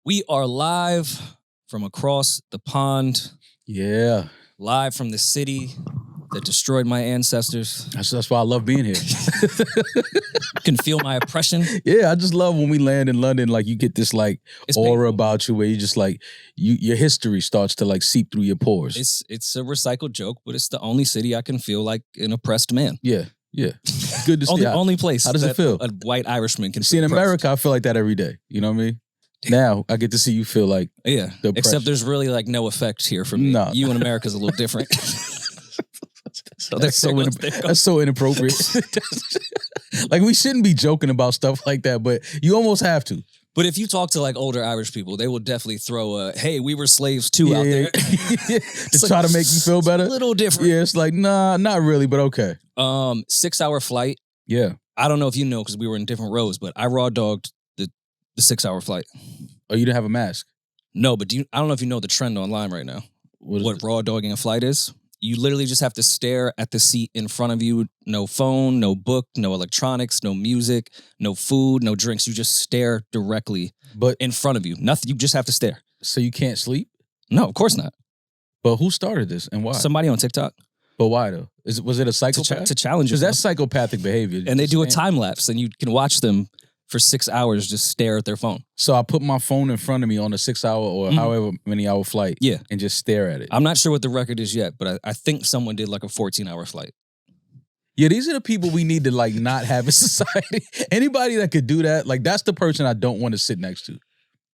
We are live from across the pond. Yeah. Live from the city that destroyed my ancestors. That's why I love being here. You can feel my oppression. Yeah, I just love when we land in London, like you get this like It's aura painful. about you where you just like your history starts to like seep through your pores. It's a recycled joke, but it's the only city I can feel like an oppressed man. Yeah. Good to see. Only place how does it feel? A white Irishman can see in feel America, I feel like that every day. You know what I mean? Now I get to see you feel like the except there's really like no effect here for me. No. You in America's a little different. So that's so inappropriate. Like we shouldn't be joking about stuff like that, but you almost have to. But if you talk to like older Irish people, they will definitely throw a "Hey, we were slaves too" out there to try to make you feel better. A little different. Yeah, it's like nah, not really, but okay. 6-hour flight. Yeah, I don't know if you know because we were in different rows, but I raw dogged the 6-hour flight. Oh, you didn't have a mask? No, but I don't know if you know the trend online right now. What raw dogging a flight is? You literally just have to stare at the seat in front of you. No phone, no book, no electronics, no music, no food, no drinks. You just stare directly in front of you. Nothing. You just have to stare. So you can't sleep? No, of course not. But who started this and why? Somebody on TikTok. But why though? Was it a psychopath? To challenge you. Because that's psychopathic behavior. And they do a time lapse and you can watch them for 6 hours just stare at their phone. So I put my phone in front of me on a 6-hour or however many hour flight and just stare at it. I'm not sure what the record is yet, but I think someone did like a 14-hour flight. Yeah, these are the people we need to like not have in society. Anybody that could do that, like that's the person I don't want to sit next to.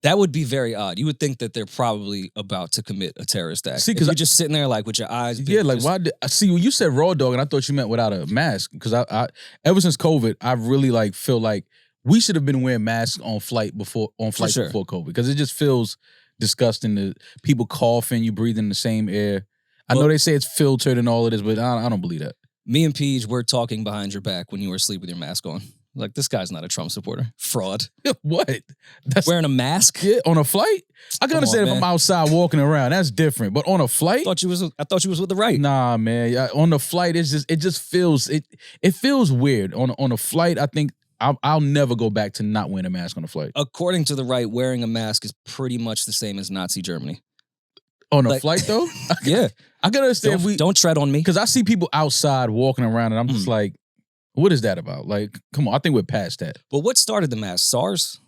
That would be very odd. You would think that they're probably about to commit a terrorist act. See, because you're just sitting there like with your eyes. Yeah, like why? I see when you said raw dog, and I thought you meant without a mask. Because I ever since COVID, I really like feel like we should have been wearing masks on flights before COVID because it just feels disgusting. To people coughing, you breathing the same air. I know they say it's filtered and all of this, but I don't believe that. Me and Peach were talking behind your back when you were asleep with your mask on. Like, this guy's not a Trump supporter. Fraud. What? That's wearing a mask? Yeah, on a flight? I can understand if I'm outside walking around. That's different. But on a flight? I thought you was with the right. Nah, man. On the flight, it just feels weird. On a flight, I think I'll never go back to not wearing a mask on a flight. According to the right, wearing a mask is pretty much the same as Nazi Germany. On a flight, though? Yeah. I can understand don't tread on me. Because I see people outside walking around and I'm just like, what is that about? Like, come on, I think we're past that. But what started the mask? SARS?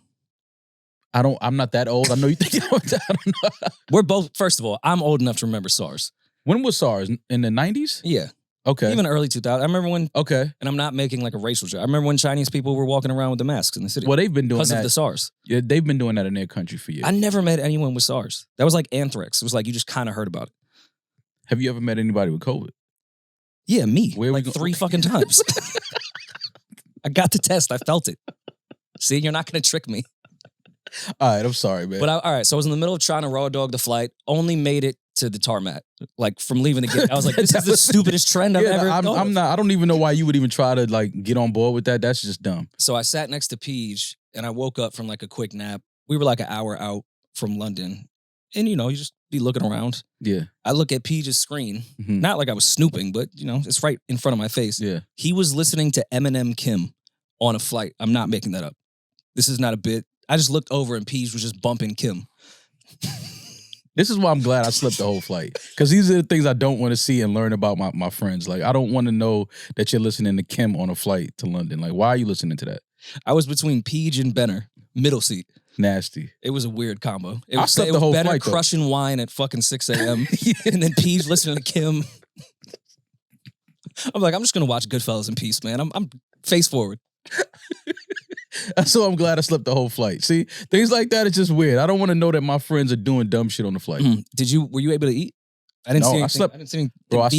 I'm not that old. I know you think I don't know. We're both, first of all, I'm old enough to remember SARS. When was SARS? In the 90s? Yeah. Okay. Even early 2000s. I remember when, and I'm not making like a racial joke. I remember when Chinese people were walking around with the masks in the city. Well, they've been doing that. Because of the SARS. Yeah, they've been doing that in their country for years. I never met anyone with SARS. That was like anthrax. It was like you just kind of heard about it. Have you ever met anybody with COVID? Yeah, me. Where like 3 fucking times. I got the test. I felt it. See, you're not going to trick me. All right, I'm sorry, man. But all right, so I was in the middle of trying to raw dog the flight. Only made it to the tarmac. Like from leaving the gate, I was like, "This is the stupidest trend I've ever." I'm not. I don't even know why you would even try to like get on board with that. That's just dumb. So I sat next to Peach, and I woke up from like a quick nap. We were like an hour out from London, and you just be looking around. Yeah. I look at Peach's screen, not like I was snooping, but it's right in front of my face. Yeah. He was listening to Eminem Kim on a flight. I'm not making that up. This is not a bit. I just looked over and Peach was just bumping Kim. This is why I'm glad I slept the whole flight. Because these are the things I don't want to see and learn about my friends. Like, I don't want to know that you're listening to Kim on a flight to London. Like, why are you listening to that? I was between Peach and Benner, middle seat. Nasty. It was a weird combo. I slept the whole Benner flight, crushing wine at fucking 6 a.m. And then Peach listening to Kim. I'm like, I'm just going to watch Goodfellas in peace, man. I'm face forward. So I'm glad I slept the whole flight. See, things like that is just weird. I don't want to know that my friends are doing dumb shit on the flight. Were you able to eat? I didn't see anything. I didn't see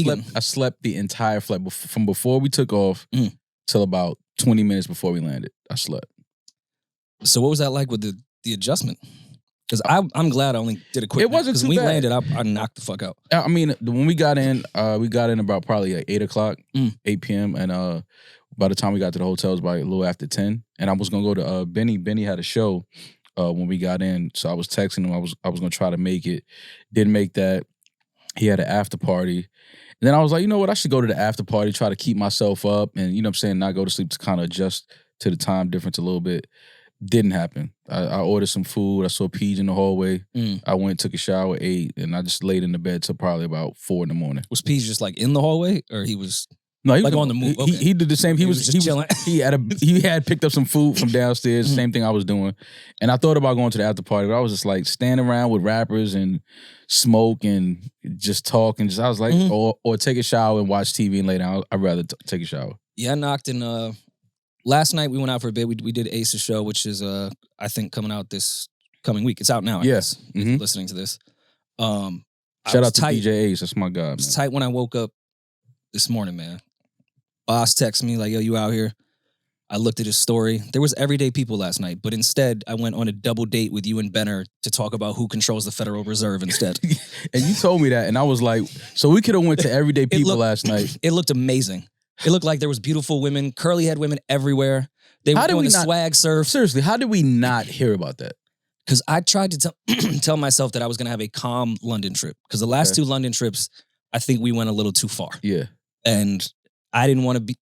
anything. I slept the entire flight from before we took off till about 20 minutes before we landed. I slept. So what was that like with the adjustment? Because I'm glad I only did a quick. It wasn't too bad. bad. When we landed, I knocked the fuck out. I mean, when we got in about probably like 8 o'clock, 8 p.m. And by the time we got to the hotel, it was about a little after 10. And I was going to go to Benny. Benny had a show when we got in. So I was texting him. I was going to try to make it. Didn't make that. He had an after party. And then I was like, you know what? I should go to the after party, try to keep myself up and, not go to sleep to kind of adjust to the time difference a little bit. Didn't happen. I ordered some food. I saw Peach in the hallway. I went, took a shower, ate, and I just laid in the bed till probably about 4 a.m. Was Peach just like in the hallway, or he was? No, he like was on the move. Okay. He did the same. He was just chilling. He had picked up some food from downstairs. Same thing I was doing, and I thought about going to the after party, but I was just like standing around with rappers and smoke and just talk and just. I was like, or take a shower and watch TV and lay down. I'd rather take a shower. Yeah, I knocked in. Last night we went out for a bit. We did Ace's show, which is I think coming out this coming week. It's out now. Yes, if you're listening to this. Shout out to DJ Ace. That's my guy. Man. It was tight when I woke up this morning, man. Boss texted me like, yo, you out here? I looked at his story. There was everyday people last night, but instead I went on a double date with you and Benner to talk about who controls the Federal Reserve instead. And you told me that, and I was like, so we could have went to everyday people last night. It looked amazing. It looked like there was beautiful women, curly-head women everywhere. They were doing the swag surf. Seriously, how did we not hear about that? Because I tried to tell myself that I was going to have a calm London trip. Because the last 2 London trips, I think we went a little too far. Yeah. And I didn't want to be,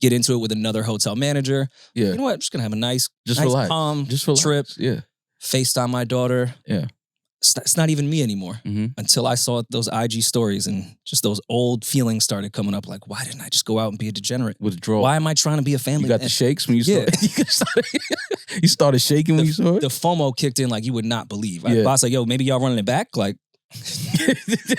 get into it with another hotel manager. Yeah. You know what? I'm just going to have a nice relax. calm relax. trip. Yeah. FaceTime my daughter. Yeah. It's not even me anymore until I saw those IG stories and just those old feelings started coming up. Like, why didn't I just go out and be a degenerate? Withdraw. Why am I trying to be a family? You got the shakes when you saw you started shaking when you saw it? The FOMO kicked in like you would not believe. I was like, yo, maybe y'all running it back? Like,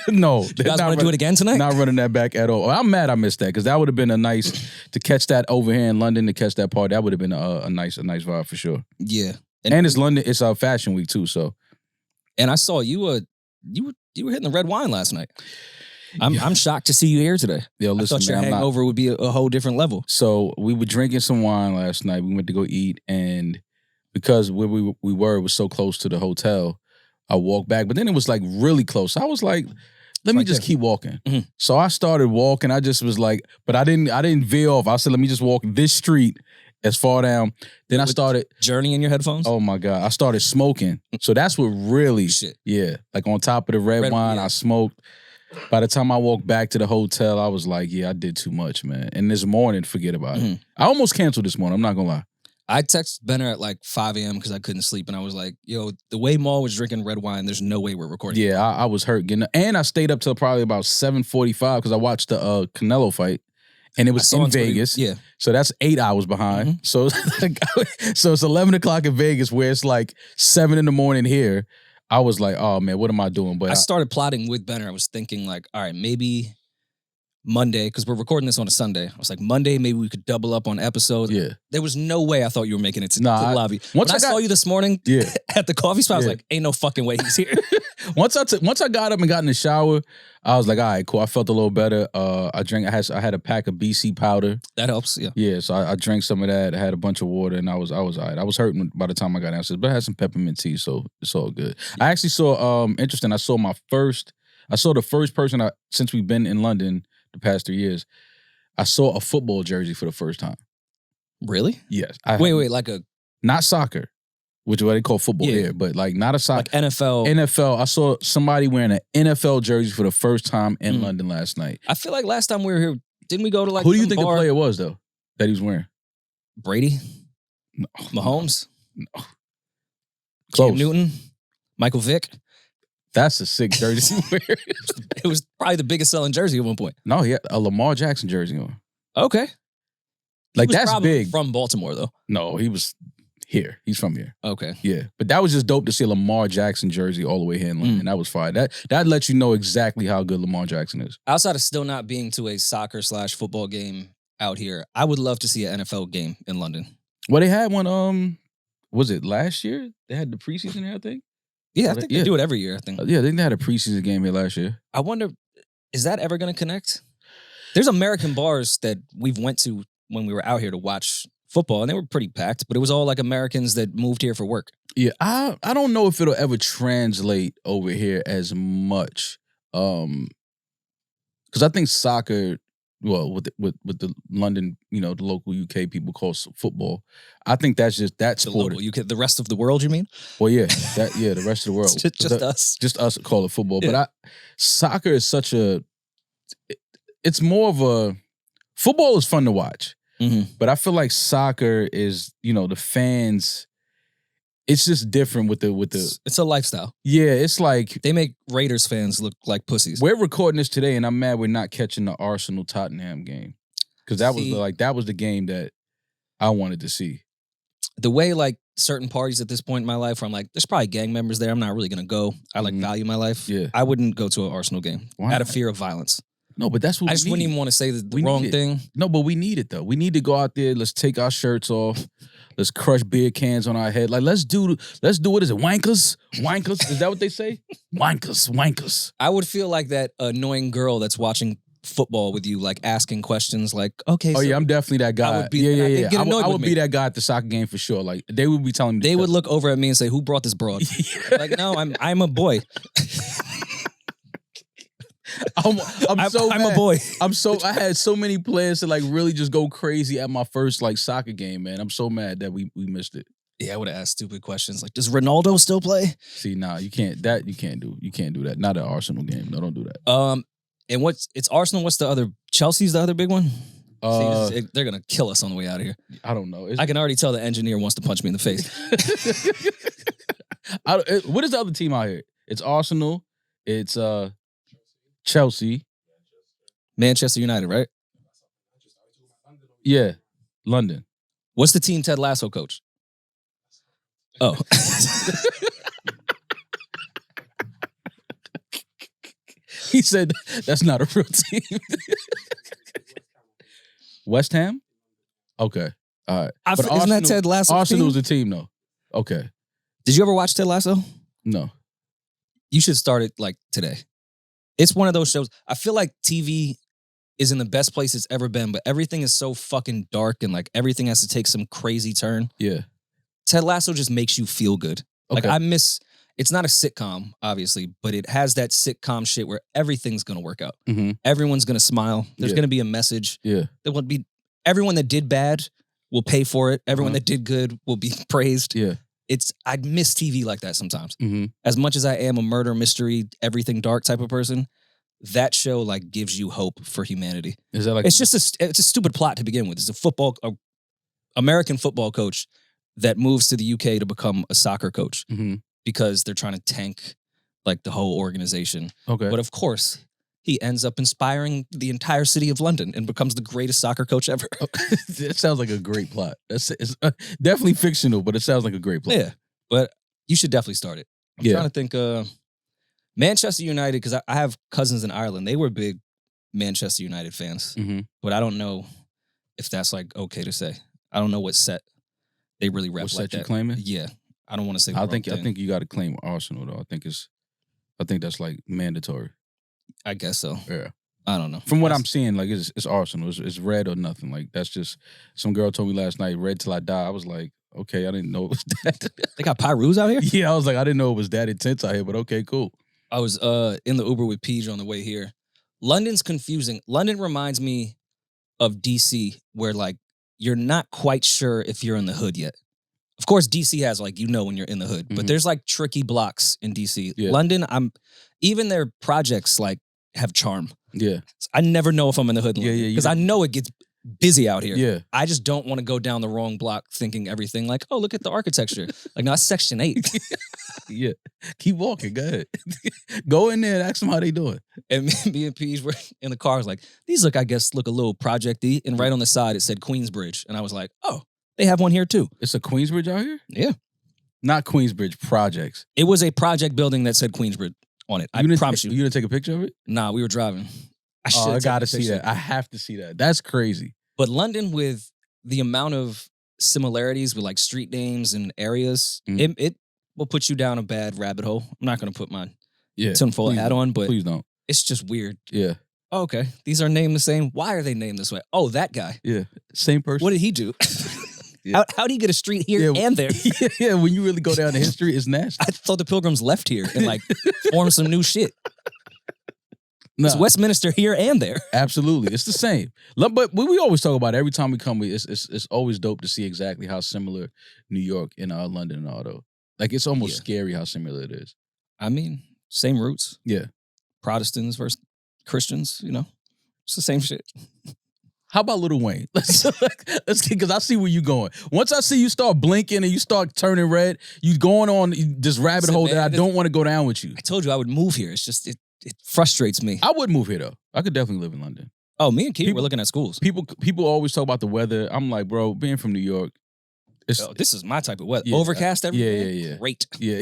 no. You guys want to do it again tonight? Not running that back at all. I'm mad I missed that because that would have been a nice, to catch that over here in London, to catch that party, that would have been a nice vibe for sure. Yeah. And it's London, it's our fashion week too, so. And I saw you were hitting the red wine last night. I'm shocked to see you here today. Yo, listen, I thought your hangover would be a whole different level. So we were drinking some wine last night. We went to go eat, and because where we were, it was so close to the hotel, I walked back. But then it was like really close. I was like, let me just keep walking. So I started walking. I just was like, but I didn't veer off. I said, let me just walk this street as far down. Then I started Journey in your headphones. Oh my God. I started smoking. So that's what really like on top of the red wine, I smoked. By the time I walked back to the hotel, I was like, yeah, I did too much, man. And this morning, forget about it. I almost canceled this morning. I'm not gonna lie. I texted Benner at like 5 a.m. because I couldn't sleep. And I was like, yo, the way Maul was drinking red wine, there's no way we're recording. Yeah, I was hurt. And I stayed up till probably about 7:45 because I watched the Canelo fight. And it was in Vegas. So that's 8 hours behind. So it's 11 o'clock in Vegas where it's like 7 in the morning here. I was like, oh man, what am I doing? But I started plotting with Benner. I was thinking like, all right, maybe Monday, because we're recording this on a Sunday. I was like, Monday, maybe we could double up on episodes. Yeah. There was no way I thought you were making it to the lobby. Once I saw you this morning at the coffee spot, I was like, ain't no fucking way he's here. Once I got up and got in the shower, I was like, all right, cool. I felt a little better. I had a pack of BC powder. That helps, yeah. Yeah, so I drank some of that. I had a bunch of water, and I was all right. I was hurting by the time I got downstairs, but I had some peppermint tea, so it's all good. Yeah. I actually saw, interesting, I saw the first person, since we've been in London the past 3 years, I saw a football jersey for the first time. Really? Yes. Wait, like a... Not soccer, which is what they call football here, but like not a soccer. Like NFL. NFL. I saw somebody wearing an NFL jersey for the first time in London last night. I feel like last time we were here, didn't we go to like Who do you think the player was, though, that he was wearing? Brady? No. Mahomes? No. Cam Newton? Michael Vick? That's a sick jersey to wear. It was probably the biggest selling jersey at one point. No, he had a Lamar Jackson jersey on. Okay. Like, that's big. From Baltimore, though. No, he was here. He's from here. Okay. Yeah. But that was just dope to see a Lamar Jackson jersey all the way here in London. That was fire. That lets you know exactly how good Lamar Jackson is. Outside of still not being to a soccer/football game out here, I would love to see an NFL game in London. Well, they had one, was it last year? They had the preseason here, I think. Yeah, I think they do it every year, I think. Yeah, they had a preseason game here last year. I wonder, is that ever going to connect? There's American bars that we've went to when we were out here to watch football, and they were pretty packed, but it was all like Americans that moved here for work. Yeah, I don't know if it'll ever translate over here as much. Because I think soccer, well, with the London, the local UK people call football. I think that's just that sport. The rest of the world, you mean? Well, the rest of the world. just us. Just us call it football. Yeah. But soccer is it's more of a, football is fun to watch. But I feel like soccer is, the fans. It's just different with the. It's a lifestyle. Yeah, it's like they make Raiders fans look like pussies. We're recording this today, and I'm mad we're not catching the Arsenal Tottenham game because that was the game that I wanted to see. The way like certain parties at this point in my life, where I'm like, there's probably gang members there. I'm not really gonna go. I like value my life. Yeah, I wouldn't go to an Arsenal game out of fear of violence. No, but that's what I just wouldn't even want to say the wrong thing. No, but we need it though. We need to go out there. Let's take our shirts off. Let's crush beer cans on our head. Like let's do what is it? Wankers? Is that what they say? Wankers. I would feel like that annoying girl that's watching football with you, like asking questions like, okay. Oh, yeah, I'm definitely that guy. I would be, yeah. I would be that guy at the soccer game for sure. Like they would be telling me. They would look over at me and say, who brought this broad? Like, no, I'm a boy. I'm a boy. I had so many plans to like really just go crazy at my first like soccer game, man. I'm so mad that we missed it. Yeah, I would have asked stupid questions like, does Ronaldo still play? See, you can't do that. Not at Arsenal game. No, don't do that. And it's Arsenal. What's the other? Chelsea's the other big one? They're gonna kill us on the way out of here. I don't know. I can already tell the engineer wants to punch me in the face. What is the other team out here? It's Arsenal. It's Chelsea. Manchester United, right? Yeah. London. What's the team Ted Lasso coach? Oh. He said that's not a real team. West Ham? Okay. All right. Isn't that Ted Lasso? Arsenal's a team though. Okay. Did you ever watch Ted Lasso? No. You should start it like today. It's one of those shows. I feel like TV is in the best place it's ever been, but everything is so fucking dark and like everything has to take some crazy turn. Yeah. Ted Lasso just makes you feel good. Okay. Like it's not a sitcom, obviously, but it has that sitcom shit where everything's going to work out. Mm-hmm. Everyone's going to smile. There's going to be a message. Yeah. There will be everyone that did bad will pay for it. Everyone that did good will be praised. Yeah. I miss TV like that sometimes. Mm-hmm. As much as I am a murder mystery, everything dark type of person, that show like gives you hope for humanity. Is that like it's a stupid plot to begin with. It's a American football coach that moves to the UK to become a soccer coach because they're trying to tank like the whole organization. Okay. But of course, he ends up inspiring the entire city of London and becomes the greatest soccer coach ever. It sounds like a great plot. It's definitely fictional, but it sounds like a great plot. Yeah, but you should definitely start it. I'm trying to think. Manchester United, because I have cousins in Ireland. They were big Manchester United fans, but I don't know if that's like okay to say. I don't know what set they really rep what like set that. you claiming? Yeah, I don't want to say. I think you got to claim Arsenal though. I think that's like mandatory. I guess so. Yeah. I don't know. From what I'm seeing, like it's Arsenal. It's red or nothing. Like that's just some girl told me last night, red till I die. I was like, okay, I didn't know it was that. They got Pyrus out here? Yeah, I was like, I didn't know it was that intense out here, but okay, cool. I was in the Uber with Peach on the way here. London's confusing. London reminds me of DC, where like you're not quite sure if you're in the hood yet. Of course, DC has like when you're in the hood, but there's like tricky blocks in DC. Yeah. London, even their projects like have charm. Yeah, I never know if I'm in the hood. Yeah, because I know it gets busy out here. Yeah, I just don't want to go down the wrong block thinking everything like, oh, look at the architecture. Like, no, that's Section 8. Yeah, keep walking. Go ahead. Go in there and ask them how they doing. And me and Peach were in the car. I was like, these look a little project-y. And right on the side, it said Queensbridge. And I was like, oh, they have one here too. It's a Queensbridge out here? Yeah. Not Queensbridge, projects. It was a project building that said Queensbridge on it. I promise you. You didn't take a picture of it? Nah, we were driving. I gotta see that. I have to see that. That's crazy. But London, with the amount of similarities with like street names and areas, it will put you down a bad rabbit hole. I'm not going to put my tinfoil hat on, but please don't. It's just weird. Yeah. Oh, okay. These are named the same. Why are they named this way? Oh, that guy. Yeah. Same person. What did he do? Yeah. How do you get a street here and there? Yeah, when you really go down the history, it's nasty. I thought the Pilgrims left here and like formed some new shit. No. It's Westminster here and there. Absolutely. It's the same. But we always talk about it. Every time we come, it's always dope to see exactly how similar New York and London are, though. Like, it's almost scary how similar it is. I mean, same roots. Yeah. Protestants versus Christians, It's the same shit. How about Lil Wayne? Let's because I see where you going. Once I see you start blinking and you start turning red, you going on this rabbit hole that I don't want to go down with you. I told you I would move here. It's just it frustrates me. I would move here though. I could definitely live in London. Oh, me and Keith were looking at schools. People always talk about the weather. I'm like, bro, being from New York, this is my type of weather. Overcast every day. Yeah. Great. Yeah.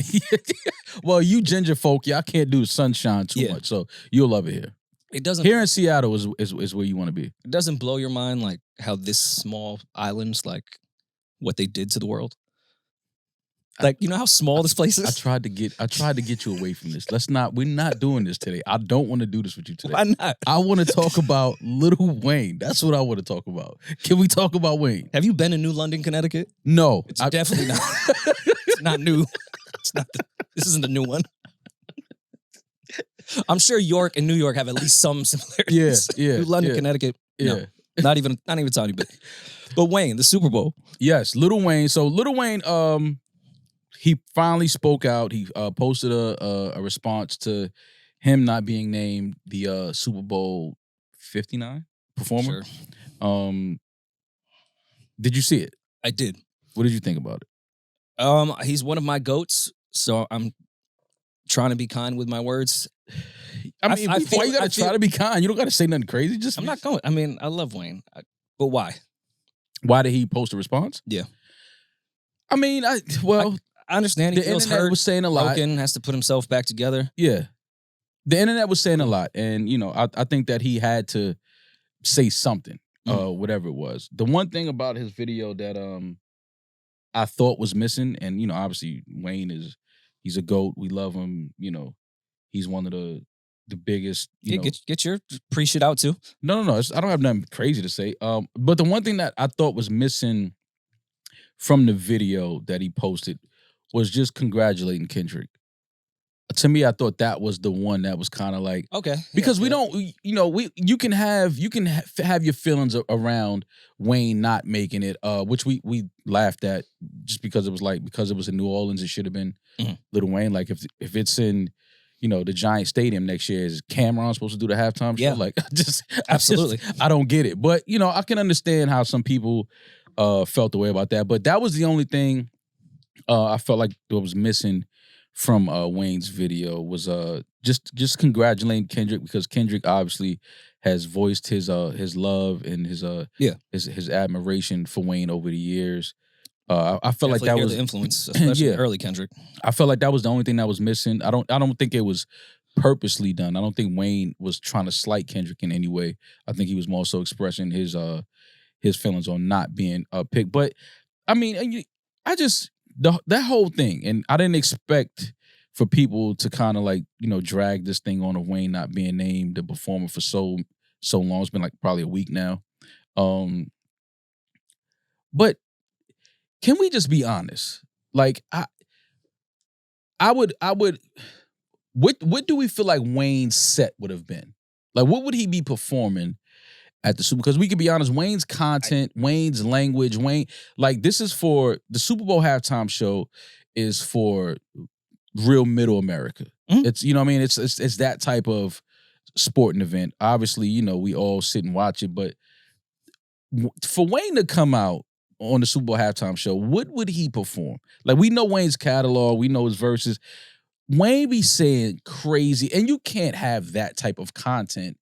Well, you ginger folk, I can't do the sunshine too much, so you'll love it here. It doesn't. Here in Seattle is where you want to be. It doesn't blow your mind like how this small island's like what they did to the world. Like, you know how small this place is? I tried to get you away from this. We're not doing this today. I don't want to do this with you today. Why not? I want to talk about Lil Wayne. That's what I want to talk about. Can we talk about Wayne? Have you been in New London, Connecticut? No. It's definitely not. It's not new. This isn't the new one. I'm sure York and New York have at least some similarities. Yeah. New London, Connecticut. Yeah. No, not even tiny bit. But Wayne, the Super Bowl. Yes, Lil Wayne. So Lil Wayne, he finally spoke out. He posted a response to him not being named the Super Bowl 59 performer. Sure. Did you see it? I did. What did you think about it? He's one of my goats, so I'm trying to be kind with my words. I mean, why you gotta try to be kind? You don't gotta say nothing crazy. I'm not going. I mean, I love Wayne, but why? Why did he post a response? Yeah. I mean, I understand he feels hurt. Was saying a lot. Broken, has to put himself back together. Yeah. The internet was saying a lot, and I think that he had to say something, whatever it was. The one thing about his video that I thought was missing, and obviously Wayne he's a GOAT. We love him. He's one of the biggest. Get your pre-shit out too. No. I don't have nothing crazy to say. But the one thing that I thought was missing from the video that he posted was just congratulating Kendrick. To me, I thought that was the one that was kind of like, okay, because we don't, you can have your feelings around Wayne not making it, which we laughed at just because it was in New Orleans, it should have been Lil Wayne. Like if it's in, the Giant Stadium next year, is Cameron supposed to do the halftime show? Yeah. Like, absolutely, I don't get it. But I can understand how some people felt the way about that. But that was the only thing I felt like what was missing from Wayne's video was just congratulating Kendrick, because Kendrick obviously has voiced his love and his admiration for Wayne over the years. I felt like that was the influence, especially early Kendrick. I felt like that was the only thing that was missing. I don't think it was purposely done. I don't think Wayne was trying to slight Kendrick in any way. I think he was more so expressing his feelings on not being picked. But I mean, that whole thing, and I didn't expect for people to kind of like, drag this thing on of Wayne not being named the performer for so long. It's been like probably a week now. But can we just be honest? Like I would what do we feel like Wayne's set would have been? Like what would he be performing at the Super? Because we can be honest, Wayne's content, Wayne's language, Wayne, like this is for the Super Bowl halftime show is for real middle America. Mm-hmm. It's it's that type of sporting event. Obviously, we all sit and watch it, but for Wayne to come out on the Super Bowl halftime show, what would he perform? Like we know Wayne's catalog, we know his verses. Wayne be saying crazy, and you can't have that type of content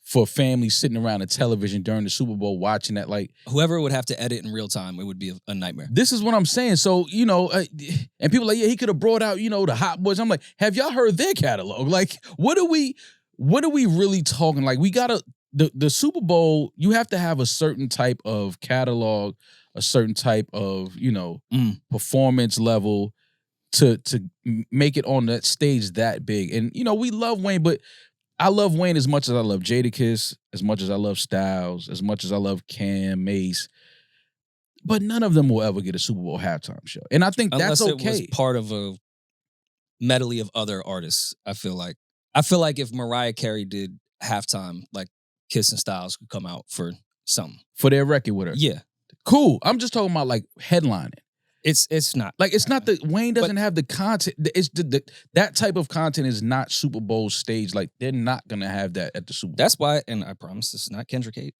for families sitting around a television during the Super Bowl watching that. Like whoever would have to edit in real time, it would be a nightmare. This is what I'm saying. So, and people are like, yeah, he could have brought out, the Hot Boys. I'm like, have y'all heard their catalog? Like, what are we really talking? Like, we gotta, the Super Bowl, you have to have a certain type of catalog, a certain type of, performance level to make it on that stage that big. And, we love Wayne, but I love Wayne as much as I love Jadakiss, as much as I love Styles, as much as I love Cam, Mace. But none of them will ever get a Super Bowl halftime show. And I think that's okay. Unless it was part of a medley of other artists, I feel like. I feel like if Mariah Carey did halftime, like Kiss and Styles could come out for something. For their record with her. Yeah. Cool. I'm just talking about like headlining. It's not. Like it's not that Wayne doesn't have the content. It's that type of content is not Super Bowl stage. Like they're not gonna have that at the Super Bowl. That's why, and I promise this is not Kendrick hate.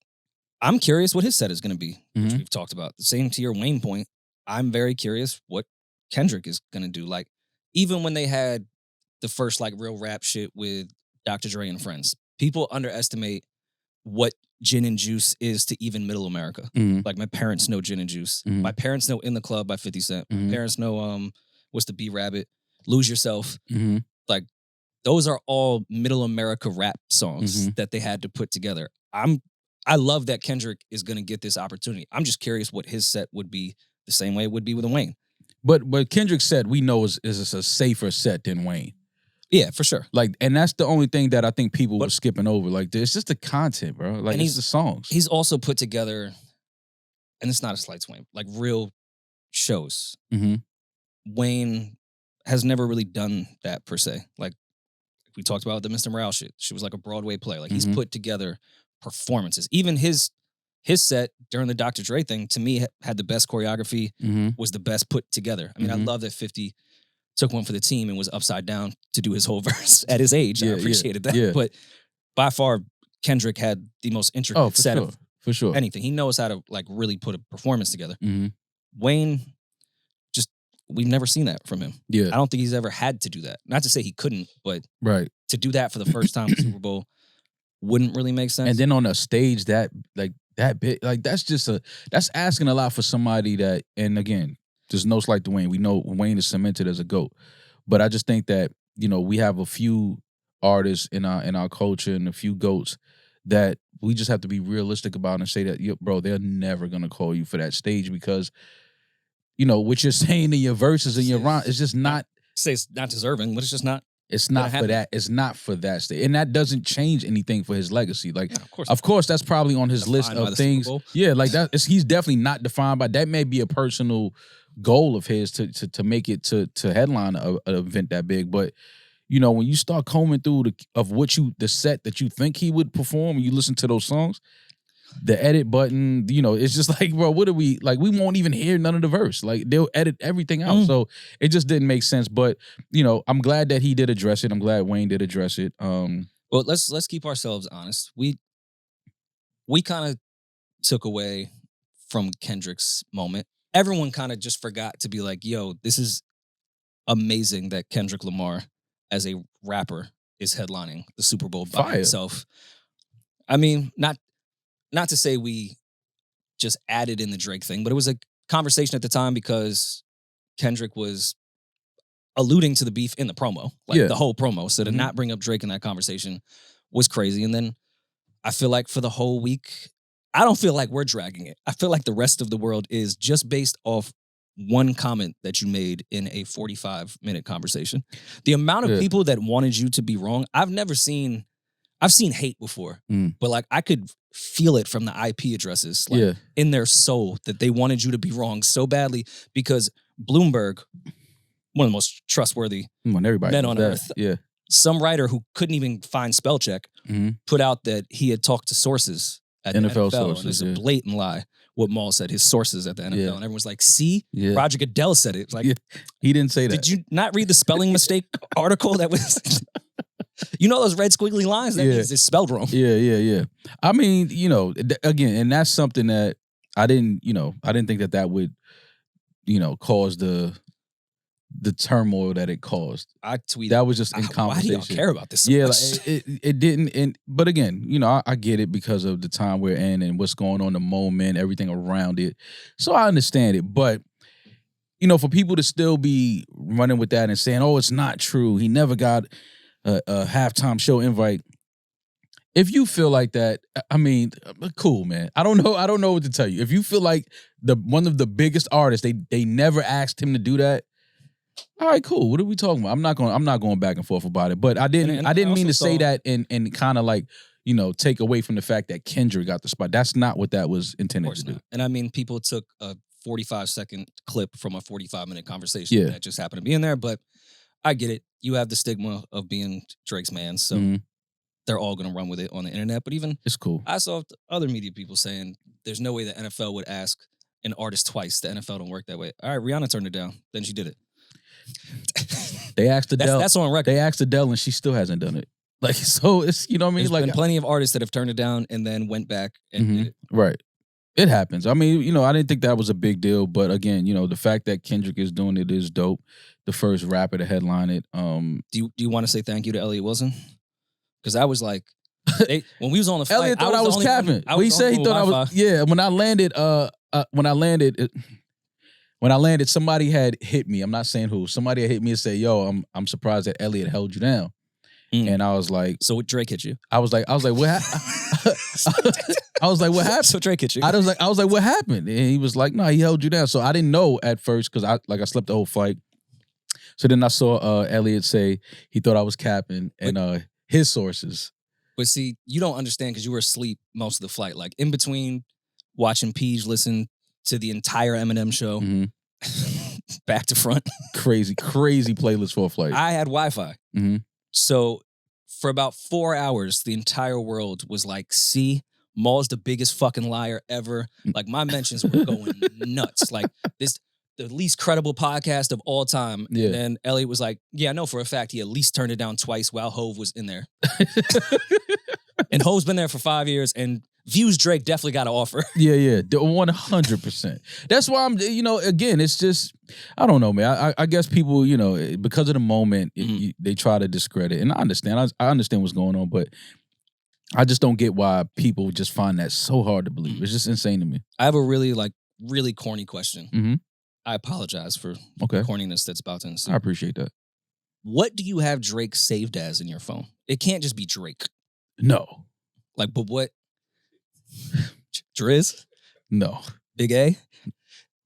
I'm curious what his set is going to be, which Mhm. we've talked about. The same to your Wayne point. I'm very curious what Kendrick is going to do. Like, even when they had the first like real rap shit with Dr. Dre and friends, people underestimate what gin and juice is to even middle America. Mhm. Like, my parents know gin and juice. Mhm. My parents know In the Club by 50 Cent. My Mhm. parents know what's the B Rabbit, Lose Yourself. Mhm. Like, those are all middle America rap songs Mhm. that they had to put together. I love that Kendrick is going to get this opportunity. I'm just curious what his set would be, the same way it would be with a Wayne. But Kendrick's set we know is a safer set than Wayne. Yeah, for sure. Like, and that's the only thing that I think people But- were skipping over. Like, it's just the content, bro. Like, And it's the songs. He's also put together, and it's not a slight to Wayne, like real shows. Mm-hmm. Wayne has never really done that per se. Like we talked about the Mr. Morale shit. She was like a Broadway play. Like, he's Mhm. put together performances. Even his set during the Dr. Dre thing, to me, had the best choreography, Mm-hmm. was the best put together. I mean, Mhm. I love that 50 took one for the team and was upside down to do his whole verse at his age. I Yeah, appreciated that. yeah. But by far, Kendrick had the most intricate Oh, for set sure. of For sure. anything. He knows how to like really put a performance together. Mm-hmm. Wayne, just we've never seen that from him. Yeah. I don't think he's ever had to do that. Not to say he couldn't, but Right. to do that for the first time in the Super Bowl wouldn't really make sense. And then on a stage that big, like that's asking a lot for somebody that, and again, there's no slight to Wayne. We know Wayne is cemented as a GOAT. But I just think that, we have a few artists in our culture and a few GOATs that we just have to be realistic about and say that, bro, they're never gonna call you for that stage because, what you're saying in your verses and your rhyme, it's just not. Say it's not deserving, but it's just not. It's not for that. It's not for that stage, and that doesn't change anything for his legacy. Like, Yeah, of course, that's probably on his list Defined by of the things. Super Bowl. Yeah, like that. He's definitely not defined by that. May be a personal goal of his to make it to headline an event that big. But when you start combing through the set that you think he would perform, and you listen to those songs, the edit button, it's just like, bro, what are we like? We won't even hear none of the verse. Like, they'll edit everything out. So it just didn't make sense. But I'm glad that he did address it. I'm glad Wayne did address it. Well, let's keep ourselves honest. We kind of took away from Kendrick's moment. Everyone kind of just forgot to be like, yo, this is amazing that Kendrick Lamar as a rapper is headlining the Super Bowl by himself. I mean, not to say we just added in the Drake thing, but it was a conversation at the time because Kendrick was alluding to the beef in the promo, the whole promo. So to not bring up Drake in that conversation was crazy. And then I feel like for the whole week, I don't feel like we're dragging it. I feel like the rest of the world is just based off one comment that you made in a 45-minute conversation. The amount of people that wanted you to be wrong, I've seen hate before, but like I could feel it from the IP addresses, in their soul that they wanted you to be wrong so badly because Bloomberg, one of the most trustworthy men on earth, some writer who couldn't even find spell check put out that he had talked to sources at the NFL sources, and it's a blatant lie. What Mal said, his sources at the NFL, and everyone's like, "See, Roger Goodell said it." It's like, he didn't say that. Did you not read the spelling mistake article that was? Those red squiggly lines? That means it's spelled wrong. Yeah. I mean, again, and that's something that I didn't think that would, cause the turmoil that it caused. I tweeted that was just in conversation. Why do y'all care about this so much? Like, it didn't. But again, I get it because of the time we're in and what's going on, the moment, everything around it. So I understand it. But for people to still be running with that and saying, "Oh, it's not true. He never got a halftime show invite." If you feel like that, I mean, cool, man. I don't know what to tell you. If you feel like one of the biggest artists, they never asked him to do that. All right, cool. What are we talking about? I'm not going back and forth about it. But I didn't mean to say that and kind of like, take away from the fact that Kendrick got the spot. That's not what that was intended to do. And I mean, people took a 45-second clip from a 45-minute conversation that just happened to be in there. But I get it. You have the stigma of being Drake's man, so they're all going to run with it on the internet. But even it's cool. I saw other media people saying there's no way the NFL would ask an artist twice. The NFL don't work that way. All right, Rihanna turned it down. Then she did it. They asked Adele. That's on record. They asked Adele, and she still hasn't done it. Like, so it's, you know what I mean? There's Like, been plenty of artists that have turned it down and then went back and did it. Right. It happens. I mean, you know, I didn't think that was a big deal, but again, you know, the fact that Kendrick is doing it is dope. The first rapper to headline it. Do you want to say thank you to Elliot Wilson? Because I was like, when we was on the flight, Elliot thought I was capping. He said he thought I was. Yeah, when I landed, somebody had hit me. I'm not saying who. Somebody had hit me and said, "Yo, I'm surprised that Elliot held you down." And I was like, "So Drake hit you?" I was like, what? I was like, what happened? So Drake hit you? I was like, what happened? And he was like, no, he held you down. So I didn't know at first because I slept the whole flight. So then I saw Elliot say he thought I was capping and his sources. But see, you don't understand because you were asleep most of the flight. Like in between watching Peach listen to the entire Eminem show, back to front. Crazy playlist for a flight. I had Wi-Fi. So for about 4 hours, the entire world was like, see, Maul's the biggest fucking liar ever. Like my mentions were going nuts. Like this, the least credible podcast of all time. Yeah. And then Elliot was like, yeah, I know for a fact he at least turned it down twice while Hove was in there. And Hove's been there for 5 years and views Drake definitely got an offer. Yeah, 100%. That's why I'm, you know, again, it's just, I don't know, man. I guess people, you know, because of the moment, they try to discredit. And I understand. I understand what's going on, but I just don't get why people just find that so hard to believe. It's just insane to me. I have a really corny question. I apologize for the corniness that's about to ensue. I appreciate that. What do you have Drake saved as in your phone? It can't just be Drake. No. Like, but what? Driz? No. Big A?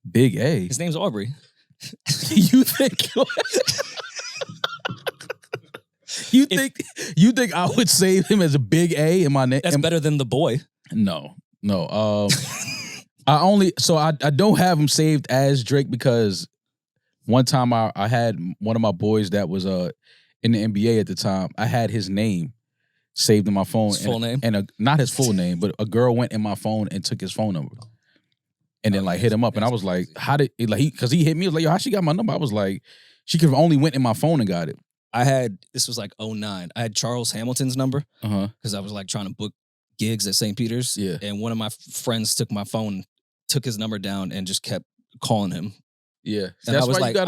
Big A? His name's Aubrey. You think... You think I would save him as a Big A in my name? That's better than the boy. No. I don't have him saved as Drake because one time I had one of my boys that was in the NBA at the time. I had his name saved in my phone. His full name? And not his full name, but a girl went in my phone and took his phone number. And then hit him up. And I was like, how did because he hit me, I was like, yo, how she got my number? I was like, she could have only went in my phone and got it. This was like 2009. I had Charles Hamilton's number because I was like trying to book gigs at St. Peter's. Yeah. And one of my friends took my phone, took his number down and just kept calling him. Yeah. And I was like, all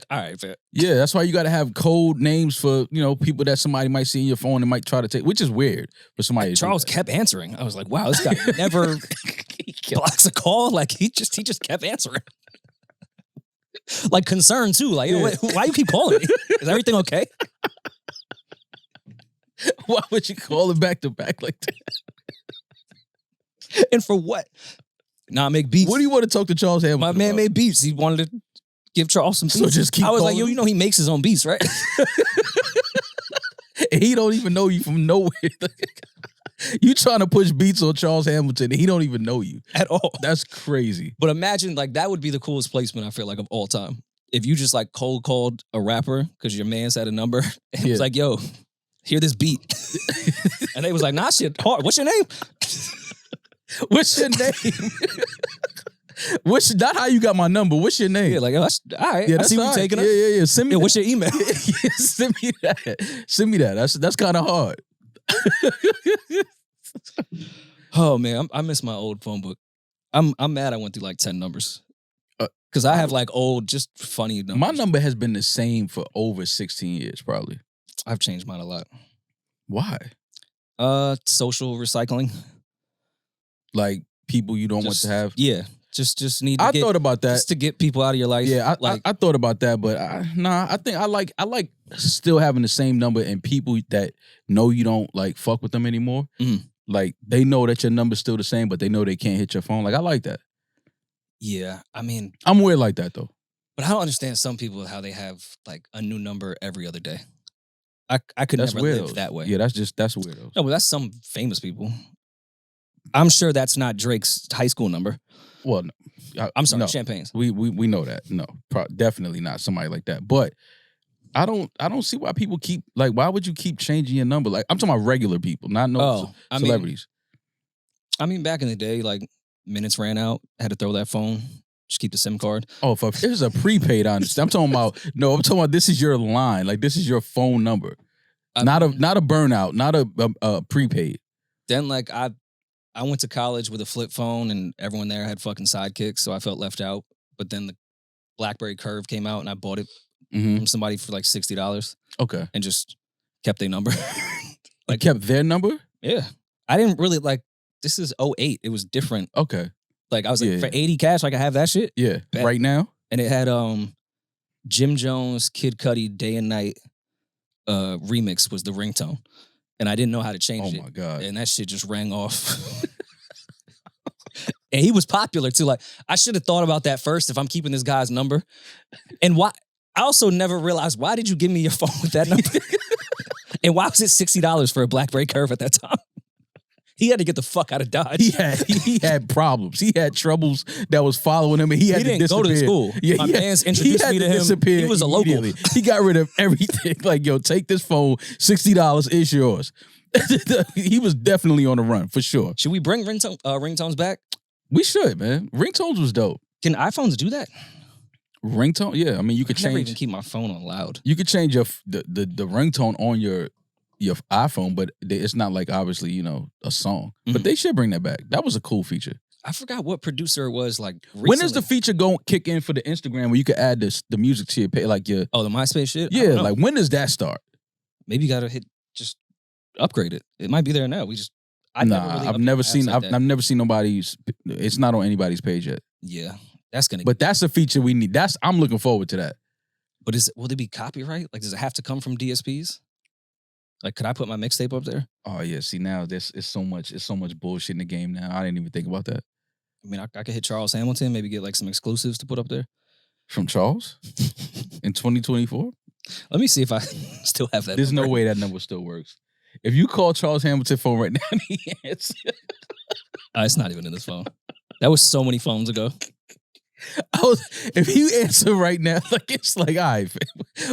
right, fair. Yeah, that's why you got to have code names for, you know, people that somebody might see in your phone and might try to take, which is weird for somebody. And Charles kept answering. I was like, wow, this guy never blocks a call. Like he just kept answering. Like concerned too. Like, why you keep calling me? Is everything okay? Why would you call him back to back like that? And for what? Nah, make beats. What do you want to talk to Charles Hamilton My man about? made beats. He wanted to give Charles some beats. So just keep I was like, calling yo, you know he makes his own beats, right? And he don't even know you from nowhere. You trying to push beats on Charles Hamilton and he don't even know you. At all. That's crazy. But imagine, like, that would be the coolest placement, I feel like, of all time. If you just, like, cold called a rapper because your man's had a number and was like, yo, hear this beat. And they was like, nah, shit, hard. What's your name? What's your name? Not how you got my number. What's your name? Yeah, like, all right. Yeah, I see what you're taking us. Yeah. Send me that. What's your email? Send me that. Send me that. That's kind of hard. Oh man, I miss my old phone book. I'm mad I went through like 10 numbers. Because I have like old, just funny numbers. My number has been the same for over 16 years, probably. I've changed mine a lot. Why? Social recycling. Like people you don't want to have? Yeah. Just need to I thought about that. Just to get people out of your life. Yeah, I thought about that, but I think I like still having the same number and people that know you don't like fuck with them anymore. Like they know that your number's still the same, but they know they can't hit your phone. Like I like that. Yeah, I mean, I'm weird like that though. But I don't understand some people how they have like a new number every other day. I could never live that way. Yeah, that's weirdo. No, but that's some famous people. I'm sure that's not Drake's high school number. Well, no, I'm sorry, no. Champagne's. We know that. No, definitely not somebody like that. But I don't see why people keep like. Why would you keep changing your number? Like I'm talking about regular people, not celebrities. I mean, back in the day, like minutes ran out, had to throw that phone. Just keep the SIM card. Oh, if there's a prepaid, I understand. I'm talking about this is your line. Like this is your phone number. Not a burnout, not a prepaid. Then like I went to college with a flip phone and everyone there had fucking sidekicks, so I felt left out. But then the BlackBerry Curve came out and I bought it from somebody for like $60. Okay. And just kept their number. Like kept their number? Yeah. I didn't really like, this is 08. It was different. Okay. Like I was like, for 80 cash, I could have that shit? Yeah. Bet. Right now? And it had Jim Jones, Kid Cudi, Day and Night remix was the ringtone. And I didn't know how to change it. Oh my God. And that shit just rang off. And he was popular too. Like, I should have thought about that first if I'm keeping this guy's number. And why? I also never realized, why did you give me your phone with that number? And why was it $60 for a BlackBerry Curve at that time? He had to get the fuck out of Dodge. He had problems. He had troubles that was following him, and he didn't to go to the school. Yeah, my fans introduced me to him. He was a local. He got rid of everything. Like, yo, take this phone, $60, it's yours. He was definitely on the run, for sure. Should we bring ringtones back? We should, man. Ringtones was dope. Can iPhones do that? Ringtone? Yeah, I mean, you could change. Never even keep my phone on loud. You could change the ringtone on your iPhone, but it's not like obviously, you know, a song. But they should bring that back. That was a cool feature. I forgot what producer it was. Like, recently. When does the feature kick in for the Instagram where you could add the music to your page, like your the MySpace shit? Yeah, like when does that start? Maybe you gotta just upgrade it. It might be there now. I've never seen nobody's. It's not on anybody's page yet. Yeah, But that's a feature we need. I'm looking forward to that. But will it be copyright? Like, does it have to come from DSPs? Like, could I put my mixtape up there? Oh yeah. See, now it's so much bullshit in the game now. I didn't even think about that. I mean, I could hit Charles Hamilton, maybe get like some exclusives to put up there. From Charles in 2024. Let me see if I still have that. There's no way that number still works. If you call Charles Hamilton phone right now, he answers. It's not even in this phone. That was so many phones ago. If you answer right now, like it's like, all right,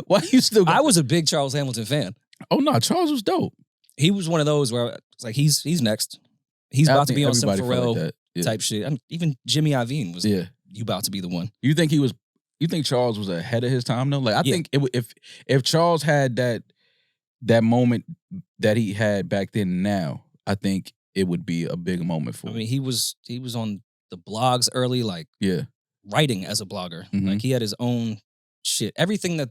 why you still? I was a big Charles Hamilton fan. Oh no, Charles was dope. He was one of those where it's like he's next. He's about to be on some Pharrell type shit. I mean, even Jimmy Iovine was. Yeah, you about to be the one. You think Charles was ahead of his time though? Like I think if Charles had that moment that he had back then, now I think it would be a big moment for him. I mean, he was on the blogs early, like writing as a blogger. Like he had his own shit. Everything that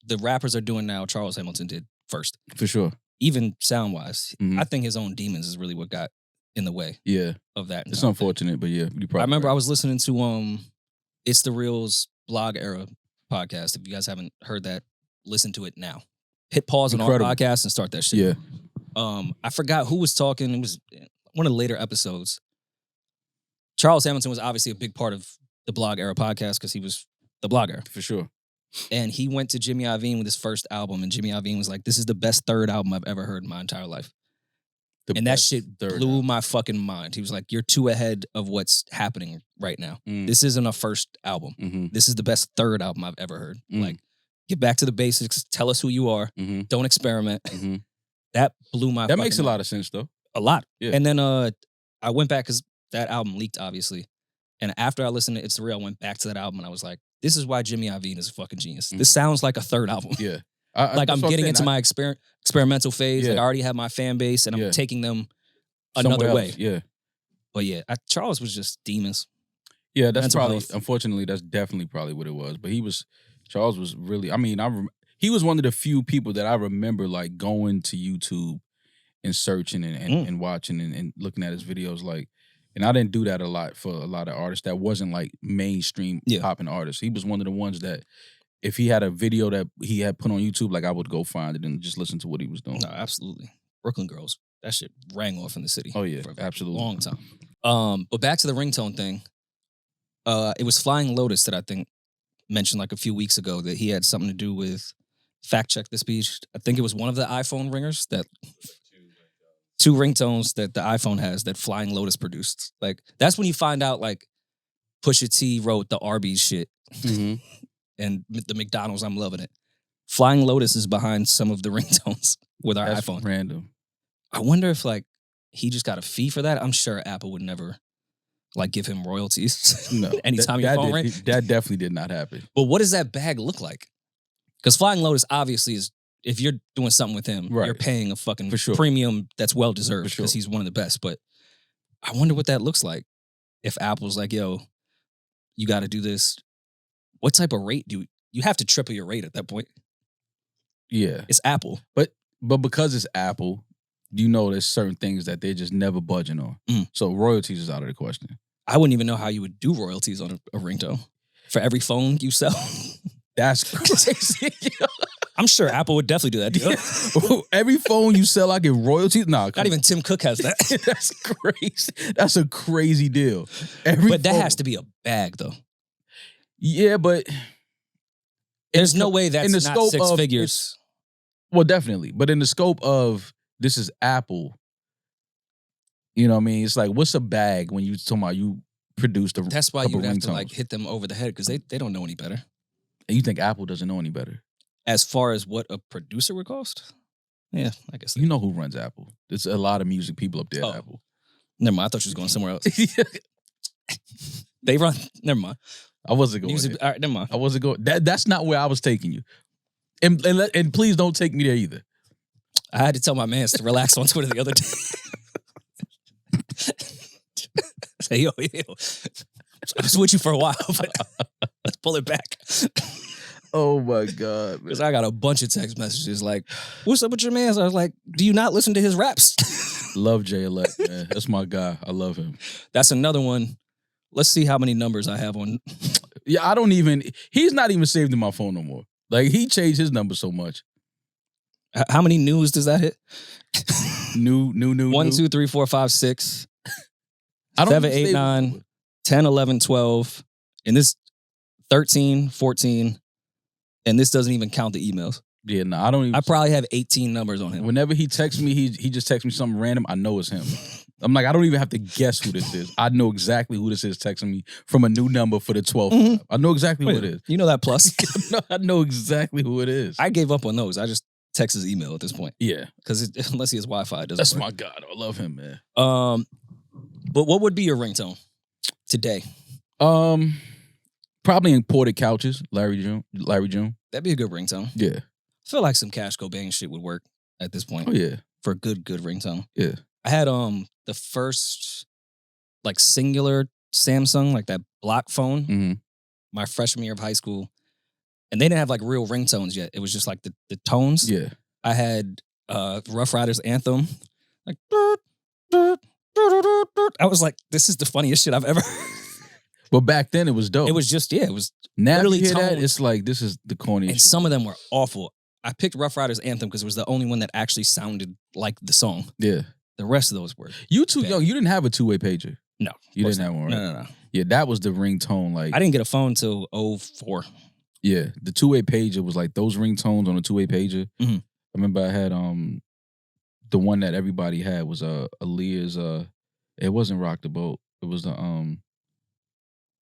the rappers are doing now, Charles Hamilton did first. For sure. Even sound-wise. I think his own demons is really what got in the way of that. It's unfortunate, but yeah. I remember I was listening to It's the Real's Blog Era podcast. If you guys haven't heard that, listen to it now. Hit pause on our podcast and start that shit. Yeah. I forgot who was talking. It was one of the later episodes. Charles Hamilton was obviously a big part of the Blog Era podcast because he was the blogger. For sure. And he went to Jimmy Iovine with his first album, and Jimmy Iovine was like, this is the best third album I've ever heard in my entire life. And that shit blew my fucking mind. He was like, you're too ahead of what's happening right now. This isn't a first album. This is the best third album I've ever heard. Like, get back to the basics. Tell us who you are. Don't experiment. That blew my That makes a lot of sense, though. A lot. Yeah. And then I went back because that album leaked, obviously. And after I listened to It's the Real, I went back to that album and I was like, this is why Jimmy Iovine is a fucking genius. This sounds like a third album. Yeah. Like I'm getting into my experimental phase. Like I already have my fan base and I'm taking them another way. Yeah. But yeah, Charles was just demons. Yeah, that's unfortunately, that's definitely probably what it was. But Charles was really, I mean, he was one of the few people that I remember like going to YouTube and searching and watching and looking at his videos like, and I didn't do that a lot for a lot of artists that wasn't like mainstream popping artists. He was one of the ones that if he had a video that he had put on YouTube, like I would go find it and just listen to what he was doing. No, absolutely. Brooklyn Girls, that shit rang off in the city. Oh yeah, for absolutely. A long time. But back to the ringtone thing. It was Flying Lotus that I think mentioned like a few weeks ago that he had something to do with fact check the speech. I think it was one of the iPhone ringers that 2 ringtones that the iPhone has that Flying Lotus produced. Like that's when you find out like Pusha T wrote the Arby's shit and the McDonald's. I'm loving it. Flying Lotus is behind some of the ringtones with our iPhone. Random. I wonder if like he just got a fee for that. I'm sure Apple would never like give him royalties. No, anytime your phone rang. That definitely did not happen. But what does that bag look like? Because Flying Lotus obviously is if you're doing something with him, Right. you're paying a fucking For sure. premium that's well deserved because sure. he's one of the best. But I wonder what that looks like. If Apple's like, yo, you got to do this. What type of rate do you have to triple your rate at that point? Yeah. It's Apple. But because it's Apple, you know there's certain things that they're just never budging on. So royalties is out of the question. I wouldn't even know how you would do royalties on a ringtone. For every phone you sell? That's crazy. I'm sure Apple would definitely do that deal. Every phone you sell, I get royalties? Nah. Not even Tim Cook has that. That's crazy. That's a crazy deal. But that has to be a bag, though. Yeah, but... There's no way that's in the not scope six of, figures. Well, definitely. But in the scope of, this is Apple, you know what I mean? It's like, what's a bag when you talking about you produced a That's why you would have to ringtones? like hit them over the head because they don't know any better. And you think Apple doesn't know any better? As far as what a producer would cost? Yeah, I guess. You know who runs Apple. There's a lot of music people up there at Apple. Never mind. I thought she was going somewhere else. They run. Never mind. I wasn't going music. there. All right, never mind. I wasn't going. That's not where I was taking you. And please don't take me there either. I had to tell my mans to relax on Twitter the other day. Say, yo. I was with you for a while, but let's pull it back. Oh my God. Because I got a bunch of text messages like, what's up with your mans? I was like, do you not listen to his raps? Love Jay Elect, man. That's my guy. I love him. That's another one. Let's see how many numbers I have on. Yeah, he's not even saved in my phone no more. Like, he changed his number so much. How many news does that hit? New. 1, 2, 3, 4, 5, 6, I don't 7, 8, 9, 10, 11, 12, and this 13, 14, and this doesn't even count the emails. Yeah, no, I don't even. I probably have 18 numbers on him. Whenever he texts me, he just texts me something random. I know it's him. I'm like, I don't even have to guess who this is. I know exactly who this is texting me from a new number for the 12th. Mm-hmm. I know exactly who it is. You know that plus? I know exactly who it is. I gave up on those. I just text his email at this point. Yeah. Because unless he has Wi-Fi, it doesn't That's work. my God. I love him, man. But what would be your ringtone today? Probably Imported Couches, Larry June. That'd be a good ringtone. Yeah. I feel like some Cash Cobain shit would work at this point. Oh, yeah. For a good ringtone. Yeah. I had the first like singular Samsung, like that block phone, my freshman year of high school. And they didn't have like real ringtones yet. It was just like the tones. Yeah. I had Rough Riders Anthem. Like I was like, this is the funniest shit I've ever heard. But back then it was dope. It was just, it was now literally you hear that, tones. it's like, this is the corniest. And some of them were awful. I picked Rough Riders Anthem because it was the only one that actually sounded like the song. Yeah. The rest of those were You too young. You didn't have a two-way pager. No. You didn't have one, right? No. Yeah, that was the ringtone. Like, I didn't get a phone till 04. Yeah, the two-way pager was like those ringtones on a two-way pager. Mm-hmm. I remember I had the one that everybody had was Aaliyah's it wasn't Rock the Boat. It was the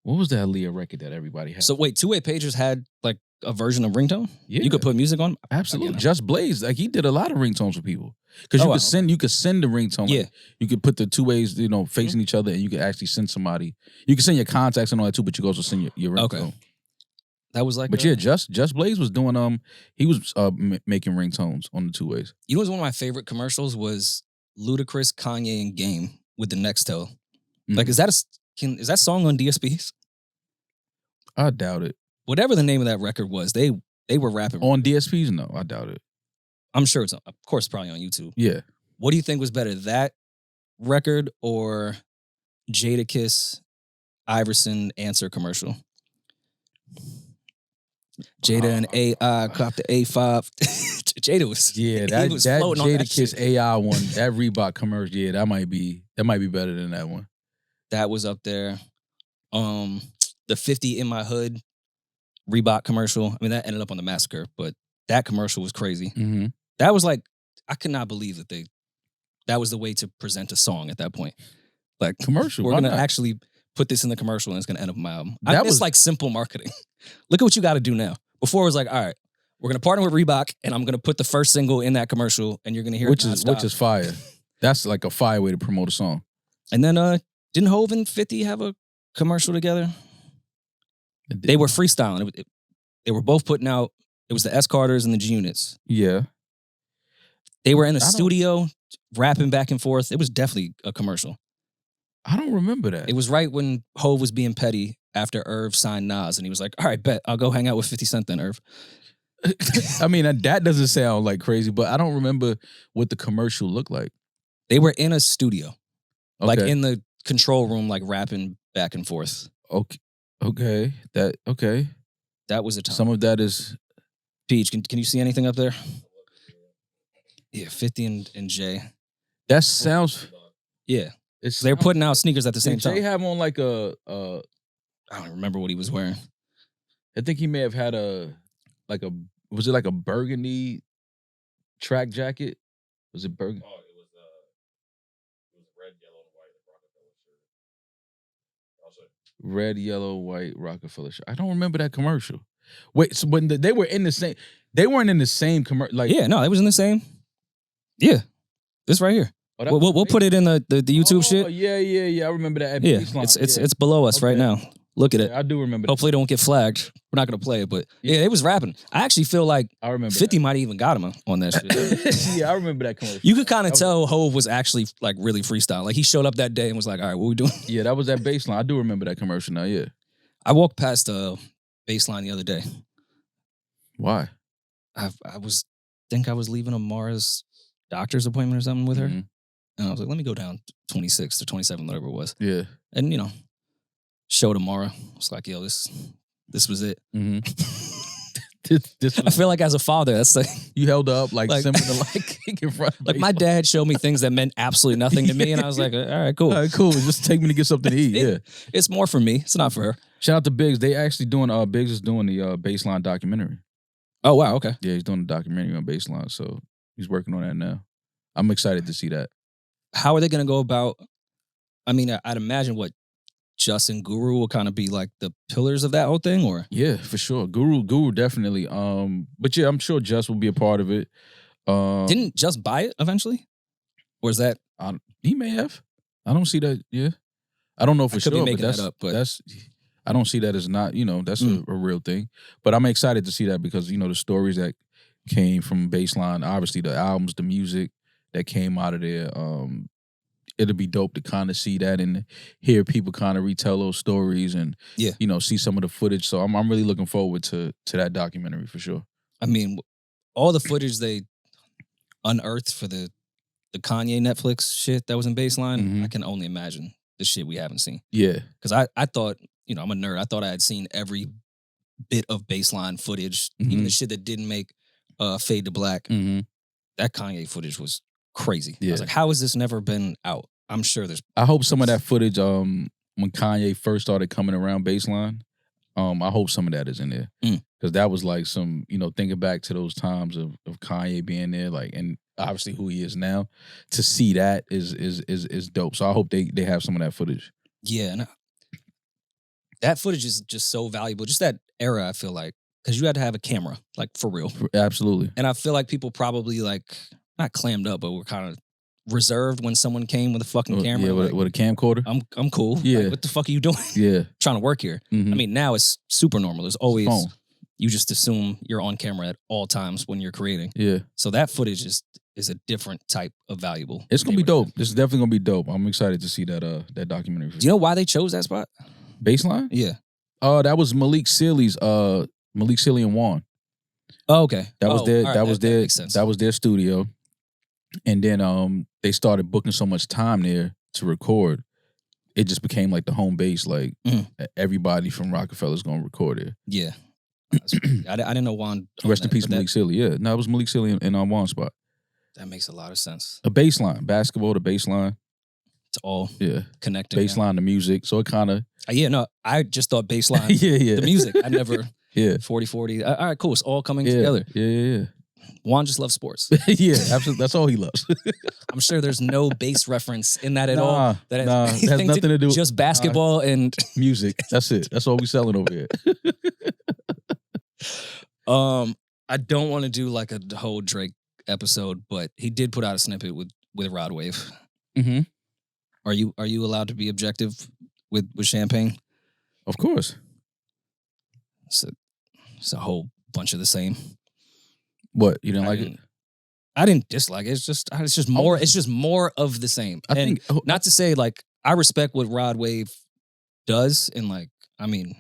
what was the Aaliyah record that everybody had? So wait, two-way pagers had like a version of ringtone? Yeah. You could put music on? Absolutely. Just Blaze. Like, he did a lot of ringtones for people. Because you could send the ringtone. Yeah. Like, you could put the two ways, facing each other, and you could actually send somebody. You could send your contacts and all that too, but you could also send your ringtone. Okay. That was like, but yeah, Just Blaze was doing he was making ringtones on the two ways. You know, one of my favorite commercials was Ludacris, Kanye, and Game with the Nextel. Mm-hmm. Like, is that song on DSPs? I doubt it. Whatever the name of that record was, they were rapping on DSPs. No, I doubt it. I'm sure it's of course probably on YouTube. Yeah. What do you think was better, that record or Jadakiss, Iverson Answer commercial? Jada and AI cop the A5. Jada was that Jadakiss AI one, that Reebok commercial. Yeah, that might be better than that one. That was up there. The 50 in my hood Reebok commercial. I mean, that ended up on the Massacre, but that commercial was crazy. Mm-hmm. That was like, I could not believe that was the way to present a song at that point. Like, commercial. We're going to actually put this in the commercial and it's going to end up in my album. It's like simple marketing. Look at what you got to do now. Before it was like, all right, we're going to partner with Reebok and I'm going to put the first single in that commercial and you're going to hear which is fire. That's like a fire way to promote a song. And then didn't Hov and 50 have a commercial together? They were freestyling. They were both putting out It was the S Carters and the G Units. Yeah. They were in a studio rapping back and forth. It was definitely a commercial. I don't remember that. It was right when Hov was being petty after Irv signed Nas, and he was like, all right, bet. I'll go hang out with 50 Cent then, Irv. I mean, that doesn't sound like crazy, but I don't remember what the commercial looked like. They were in a studio. Okay. Like in the control room, like rapping back and forth. Okay. That was a time. Some of that is... Peach, can you see anything up there? Yeah, 50 and Jay. That sounds... Yeah. They're putting out sneakers at the same time. Did Jay have on like a... I don't remember what he was wearing. I think he may have had was it like a burgundy track jacket? Was it burgundy? Oh, it was red, yellow, and white Rockefeller shirt. Red, yellow, white Rockefeller shirt. I don't remember that commercial. Wait, so when they were in the same, they weren't in the same commercial. Like, yeah, no, it was in the same. Yeah, this right here. Oh, we'll put it in the YouTube shit. Yeah. I remember that. Yeah, it's below us right now. Look at it. I do remember. Hopefully, it don't get flagged. We're not gonna play it, but yeah, it was rapping. I actually feel like I remember 50 might have even got him on that shit. Yeah, I remember that commercial. You could kind of tell Hov was actually like really freestyle. Like he showed up that day and was like, "All right, what we doing?" Yeah, that was that baseline. I do remember that commercial now. Yeah, I walked past Baseline the other day. Why? I think I was leaving Amara's doctor's appointment or something with her, and I was like, "Let me go down 26 to 27, whatever it was." Yeah, and showed Amara. I was like, "Yo, this was it." Mm-hmm. I feel like as a father, that's like you held up like similar like in front. Like my dad showed me things that meant absolutely nothing to me, and I was like, "All right, cool, Just take me to get something to eat." Yeah, it's more for me. It's not for her. Shout out to Biggs. They actually doing Biggs is doing the Baseline documentary. Oh wow, okay. Yeah, he's doing the documentary on Baseline, so he's working on that now. I'm excited to see that. How are they going to go about? I mean, I'd imagine Just and Guru will kind of be like the pillars of that whole thing, or yeah, for sure. Guru definitely. But yeah, I'm sure Just will be a part of it. Didn't Just buy it eventually, or is that he may have? I don't see that. Yeah, I don't know for sure. Be making that up, but that's I don't see that as not. That's a real thing. But I'm excited to see that because the stories that came from Baseline, obviously the albums, the music that came out of there. It'll be dope to kind of see that and hear people kind of retell those stories and see some of the footage. So I'm really looking forward to that documentary for sure. I mean, all the footage they unearthed for the Kanye Netflix shit that was in Baseline, I can only imagine the shit we haven't seen. Yeah, because I thought I'm a nerd. I thought I had seen every bit of Baseline footage, even the shit that didn't make Fade to Black. That Kanye footage was crazy. I was like, how has this never been out? I'm sure there's... I hope some of that footage, when Kanye first started coming around Baseline, I hope some of that is in there. Because that was like some, thinking back to those times of Kanye being there, like, and obviously who he is now, to see that is dope. So I hope they have some of that footage. Yeah, and that footage is just so valuable. Just that era, I feel like, because you had to have a camera, like for real. Absolutely. And I feel like people probably like... not clammed up, but we're kind of reserved when someone came with a fucking camera. Yeah, like, with a camcorder. I'm cool. Yeah. Like, what the fuck are you doing? Yeah. Trying to work here. I mean, now it's super normal. There's always, you just assume you're on camera at all times when you're creating. Yeah. So that footage is a different type of valuable. It's going to be dope. This is definitely going to be dope. I'm excited to see that documentary. Do you know why they chose that spot? Baseline? Yeah. That was Malik Sealy's, Malik Sealy and Juan. Oh, okay. That was their, right, that was their studio. And then they started booking so much time there to record. It just became like the home base. Like everybody from Rockefeller's gonna record there. Yeah, I didn't know Juan. Rest in peace, Malik Sealy. Yeah, no, it was Malik Sealy in our Juan spot. That makes a lot of sense. A baseline, basketball, the baseline. It's all connected. Baseline, the music. So it kind of no, I just thought baseline. The music. I never 40-40. All right, cool. It's all coming together. Yeah. Juan just loves sports. Yeah, absolutely. That's all he loves. I'm sure there's no bass reference in that at all. That has nothing to do with just basketball and music. That's it. That's all we selling over here. I don't want to do like a whole Drake episode, but he did put out a snippet with Rod Wave. Are you allowed to be objective with Champagne? Of course. It's a whole bunch of the same. What, you didn't like it? I didn't dislike it. It's just more. It's just more of the same. I think not to say like I respect what Rod Wave does, and like I mean,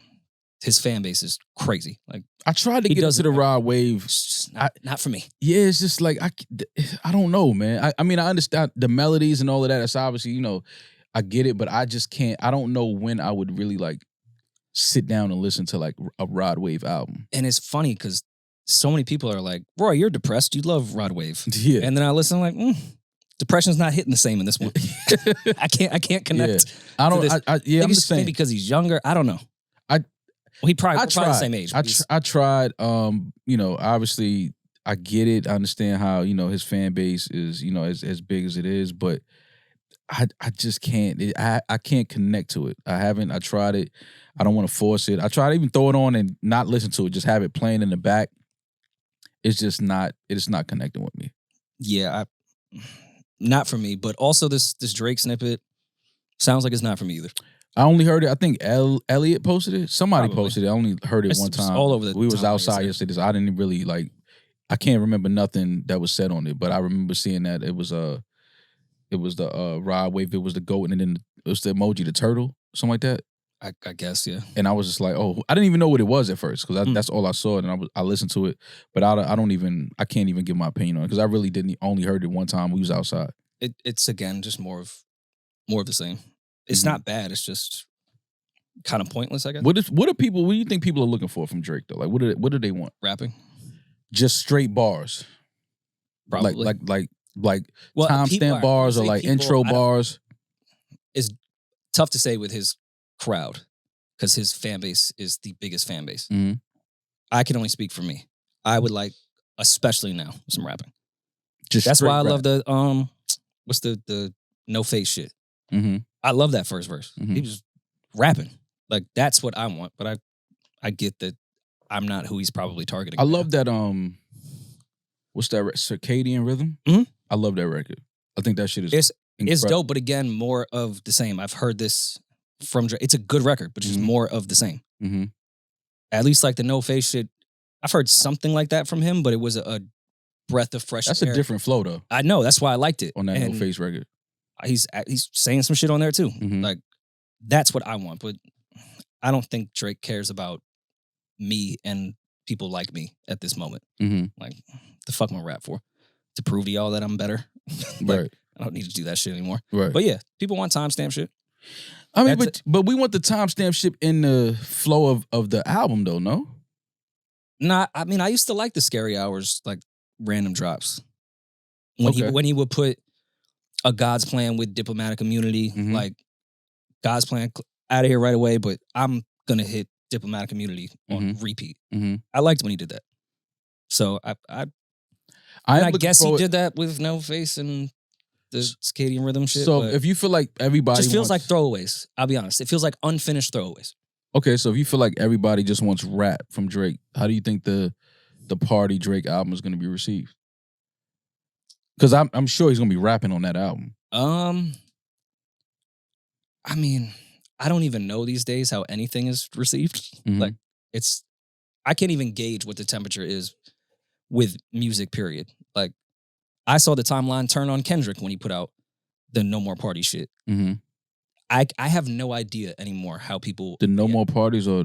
his fan base is crazy. Like I tried to get into the Rod Wave. It's just not for me. Yeah, it's just like I don't know, man. I mean, I understand the melodies and all of that. It's obviously, I get it, but I just can't. I don't know when I would really like sit down and listen to like a Rod Wave album. And it's funny because so many people are like, Roy, you're depressed. You love Rod Wave. Yeah. And then I listen like, depression's not hitting the same in this one. I can't connect. Yeah. I don't. I'm just saying maybe because he's younger. I don't know. He probably the same age. I tried. Obviously, I get it. I understand how his fan base is as big as it is, but I just can't. I can't connect to it. I tried it. I don't want to force it. I tried to even throw it on and not listen to it. Just have it playing in the back. It's just not. It's not connecting with me. Yeah, not for me. But also this Drake snippet sounds like it's not for me either. I only heard it. I think Elliot posted it. Somebody posted it. I only heard it one time. All over we was outside yesterday, so I didn't really like. I can't remember nothing that was said on it, but I remember seeing that it was the Rod Wave. It was the goat, and then it was the emoji, the turtle, something like that. I guess, yeah. And I was just like, oh, I didn't even know what it was at first because that's all I saw, and I listened to it, but I can't even give my opinion on it because I really only heard it one time. We was outside. It's again just more of the same. It's not bad. It's just kind of pointless, I guess. What do you think people are looking for from Drake though? Like, what do they want? Rapping, just straight bars, probably like timestamp bars or like intro bars. It's tough to say with his crowd because his fan base is the biggest fan base. Mm-hmm. I can only speak for me. I would like, especially now, some rapping. That's why I love the what's the no face shit. Mm-hmm. I love that first verse. Mm-hmm. He was rapping. Like that's what I want, but I get that I'm not who he's probably targeting. I love that what's that circadian rhythm? Mm-hmm. I love that record. I think that shit is it's dope, but again, more of the same. I've heard this from Drake. It's a good record, but just more of the same. Mm-hmm. At least like the no face shit. I've heard something like that from him, but it was a breath of fresh air. That's a different flow though. I know. That's why I liked it. On that no face record. He's saying some shit on there too. Mm-hmm. Like that's what I want, but I don't think Drake cares about me and people like me at this moment. Mm-hmm. Like the fuck am I rap for? To prove to y'all that I'm better? Right. I don't need to do that shit anymore. Right. But yeah, people want timestamp shit. I mean, but we want the timestamp shit in the flow of the album though, no? Nah, I mean, I used to like the Scary Hours, like random drops. When he would put a God's Plan with Diplomatic Immunity, like God's Plan out of here right away, but I'm gonna hit Diplomatic Immunity on repeat. Mm-hmm. I liked when he did that. So I guess he did that with No Face and the circadian rhythm shit. So if you feel like everybody just feels like throwaways, I'll be honest. It feels like unfinished throwaways. Okay, so if you feel like everybody just wants rap from Drake, how do you think the Party Drake album is going to be received? Because I'm sure he's going to be rapping on that album. I mean, I don't even know these days how anything is received. Mm-hmm. Like I can't even gauge what the temperature is with music, period. Like I saw the timeline turn on Kendrick when he put out the No More Party shit. Mm-hmm. I have no idea anymore how people... The No More Parties, or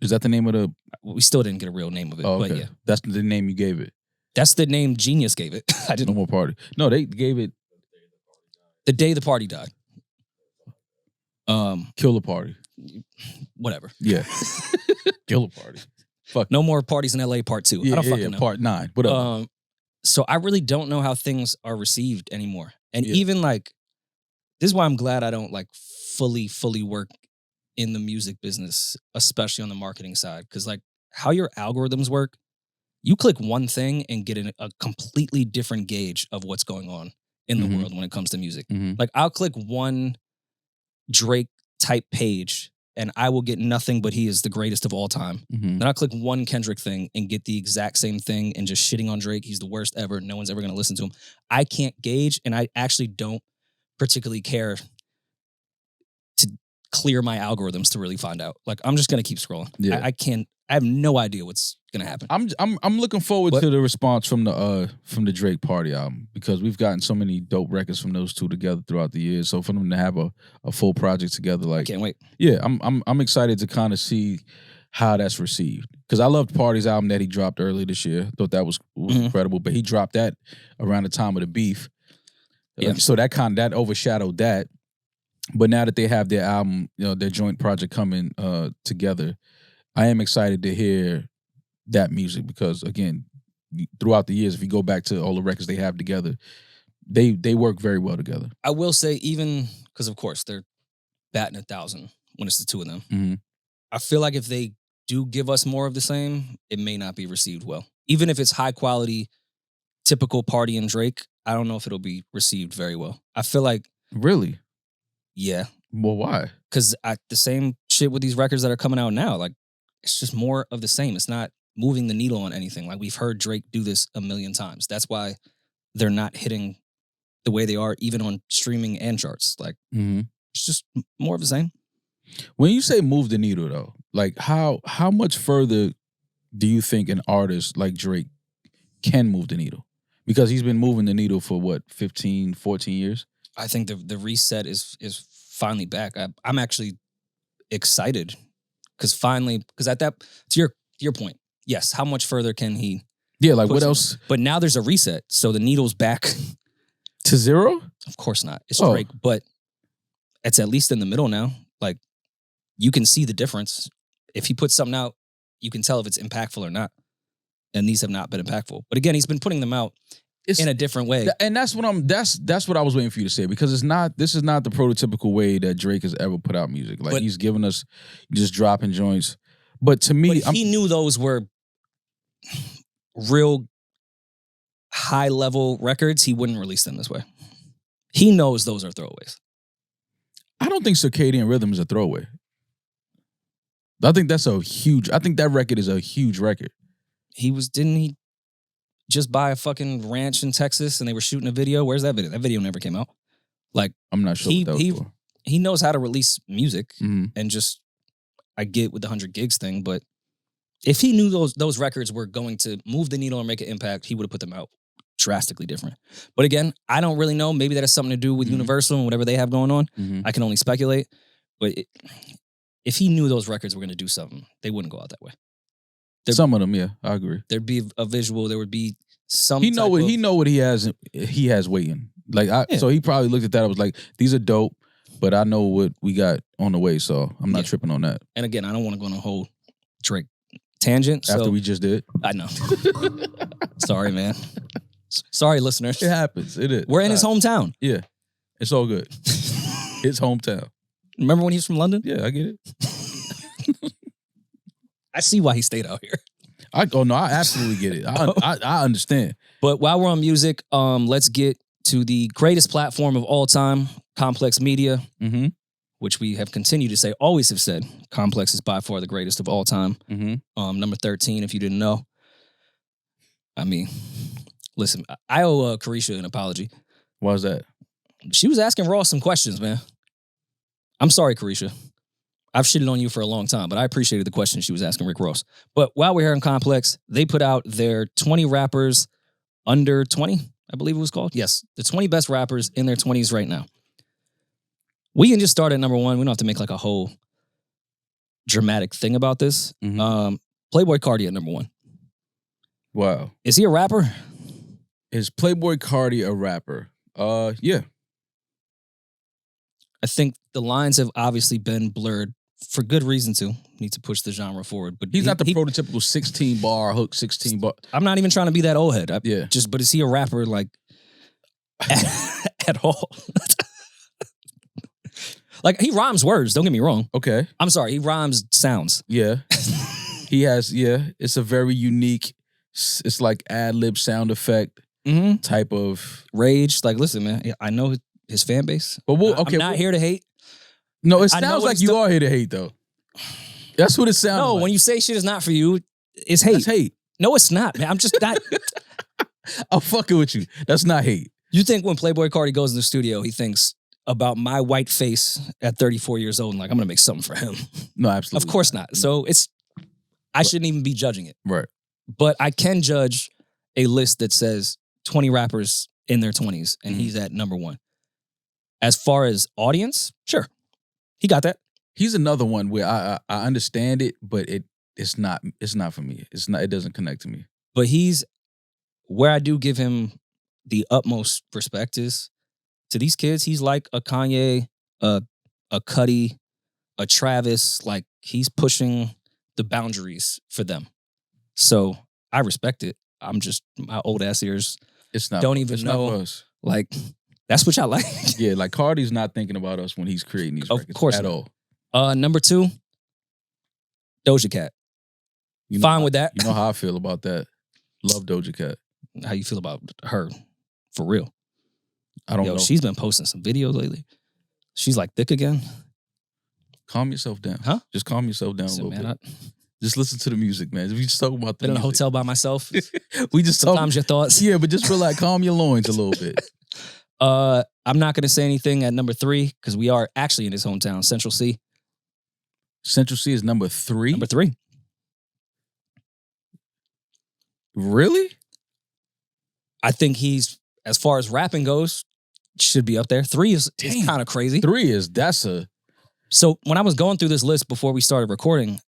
is that the name of the... We still didn't get a real name of it, but yeah. That's the name you gave it. That's the name Genius gave it. I didn't... No More Party. No, they gave it... The Day the Party Died. Kill the Party. Whatever. Yeah. Kill the Party. Fuck. No More Parties in LA Part 2. Yeah, I don't fucking know. Part 9. Whatever. So I really don't know how things are received anymore. And even like... This is why I'm glad I don't like fully work in the music business, especially on the marketing side. Because like how your algorithms work, you click one thing and get a completely different gauge of what's going on in the world when it comes to music. Mm-hmm. Like I'll click one Drake type page and I will get nothing but he is the greatest of all time. Mm-hmm. Then I'll click one Kendrick thing and get the exact same thing and just shitting on Drake. He's the worst ever. No one's ever going to listen to him. I can't gauge, and I actually don't particularly care to clear my algorithms to really find out. Like I'm just gonna keep scrolling. Yeah. I I have no idea what's gonna happen. I'm looking forward to the response from the Drake Party album, because we've gotten so many dope records from those two together throughout the years. So for them to have a full project together, like, I can't wait. Yeah, I'm excited to kind of see how that's received, because I loved Party's album that he dropped earlier this year. Thought that was incredible, but he dropped that around the time of the beef, so that overshadowed that. But now that they have their album, their joint project coming together, I am excited to hear that music, because again, throughout the years, if you go back to all the records they have together, they work very well together. I will say, even because of course they're batting 1,000 when it's the two of them. Mm-hmm. I feel like if they do give us more of the same, it may not be received well. Even if it's high quality, typical Party and Drake, I don't know if it'll be received very well. I feel like really, yeah. Well, why? Because the same shit with these records that are coming out now, like, it's just more of the same. It's not moving the needle on anything. Like, we've heard Drake do this a million times. That's why they're not hitting the way they are, even on streaming and charts. Like, It's just more of the same. When you say move the needle, though, like, how much further do you think an artist like Drake can move the needle? Because he's been moving the needle for, what, 15, 14 years? I think the reset is finally back. I'm actually excited. Because at that, to your point, yes, how much further can he? Yeah, like what else? But now there's a reset, so the needle's back to zero. Of course not. It's Drake, but it's at least in the middle now. Like, you can see the difference. If he puts something out, you can tell if it's impactful or not. And these have not been impactful. But again, he's been putting them out in a different way. And that's what I was waiting for you to say, because this is not the prototypical way that Drake has ever put out music. Like, he's giving us just dropping joints. But to me, he knew those were real high level records. He wouldn't release them this way. He knows those are throwaways. I don't think Circadian Rhythm is a throwaway. I think that record is a huge record. Didn't he just buy a fucking ranch in Texas and they were shooting a video? Where's that video? That video never came out. Like, I'm not sure what that was for. He knows how to release music, and just, I get with the 100 gigs thing, but if he knew those records were going to move the needle and make an impact, he would have put them out drastically different. But again, I don't really know. Maybe that has something to do with Universal and whatever they have going on. I can only speculate. But if he knew those records were going to do something, they wouldn't go out that way. Some of them, yeah, I agree. There'd be a visual. There would be some. He know what he has. He has waiting. Like, so he probably looked at that. I was like, these are dope, but I know what we got on the way, so I'm not tripping on that. And again, I don't want to go on a whole Drake tangent. After we just did, I know. Sorry, man. Sorry, listeners. It happens. It is. We're in his hometown. Yeah, it's all good. His hometown. Remember when he was from London? Yeah, I get it. I see why he stayed out here. I absolutely get it. I understand. But while we're on music, let's get to the greatest platform of all time, Complex Media, which we have continued to say, always have said, Complex is by far the greatest of all time. Number 13, if you didn't know. I mean, listen, I owe Carisha an apology. Why was that? She was asking Ross some questions, man. I'm sorry, Carisha. I've shitted on you for a long time, but I appreciated the question she was asking Rick Ross. But while we're here in Complex, they put out their 20 rappers under 20, I believe it was called. Yes, the 20 best rappers in their 20s right now. We can just start at number one. We don't have to make like a whole dramatic thing about this. Playboi Carti at number one. Wow. Is he a rapper? Is Playboi Carti a rapper? Yeah. I think the lines have obviously been blurred for good reason too. Need to push the genre forward. But he's not the prototypical 16 bar hook, 16 bar. I'm not even trying to be that old head. But is he a rapper like at all? Like, he rhymes words, don't get me wrong. Okay. I'm sorry, he rhymes sounds. Yeah. He has, it's a very unique, it's like ad-lib sound effect type of rage. Like, listen, man, I know his fan base. But I'm not here to hate. No, it sounds like you are here to hate, though. That's what it sounds like. No, when you say shit is not for you, it's hate. That's hate. No, it's not, man. I'm just not. I'm fucking with you. That's not hate. You think when Playboi Carti goes in the studio, he thinks about my white face at 34 years old and like, I'm going to make something for him. No, absolutely. Of course not. So it's I shouldn't even be judging it. Right. But I can judge a list that says 20 rappers in their 20s, and he's at number 1. As far as audience, sure. He got that. He's another one where I understand it, but it's not for me. It doesn't connect to me. But he's where I do give him the utmost respect is to these kids. He's like a Kanye, a Cudi, a Travis. Like he's pushing the boundaries for them. So I respect it. I'm just my old ass ears. It's not. Don't even it's know. Not for us. Like that's what y'all like. Yeah, like Cardi's not thinking about us when he's creating these records. Of course at not. all. Number 2, Doja Cat. Fine with that. You know how I feel about that. Love Doja Cat. How you feel about her? For real. I don't know. She's been posting some videos lately. She's like thick again. Calm yourself down. Huh? Just calm yourself down a little bit. Man, just listen to the music, man. If you just talk about the been in a music. hotel by myself. We just Sometimes your thoughts. Yeah, but just relax. Calm your loins a little bit. I'm not going to say anything at number 3 because we are actually in his hometown, Central C. Central C is number 3? Number 3. Really? I think he's, as far as rapping goes, should be up there. 3 is kind of crazy. 3 is, So when I was going through this list before we started recording,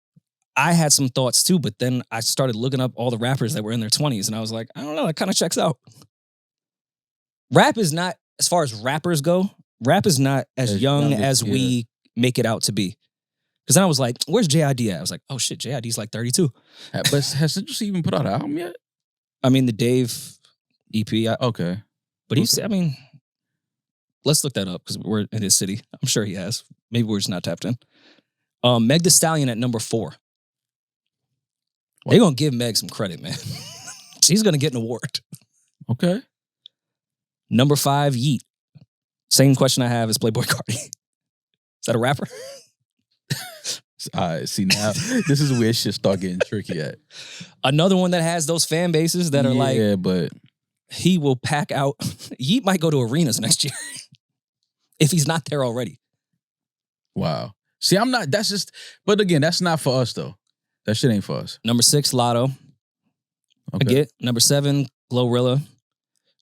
I had some thoughts too, but then I started looking up all the rappers that were in their 20s and I was like, I don't know, that kind of checks out. Rap is not, as far as rappers go, rap is not as young as we make it out to be. Because then I was like, where's JID at? I was like, oh shit, JID's like 32. But has Central C even put out an album yet? I mean, the Dave EP. Okay. But he's, I mean, let's look that up because we're in his city. I'm sure he has. Maybe we're just not tapped in. Meg Thee Stallion at number 4. They're going to give Meg some credit, man. She's going to get an award. Okay. Number 5, Yeet. Same question I have as Playboy Cardi. Is that a rapper? All right, see now, this is where shit start getting tricky at. Another one that has those fan bases that are like, yeah, but he will pack out. Yeet might go to arenas next year if he's not there already. Wow. See, I'm not, that's just, but again, that's not for us though. That shit ain't for us. Number 6, Lotto. Okay. I get. Number 7, Glorilla.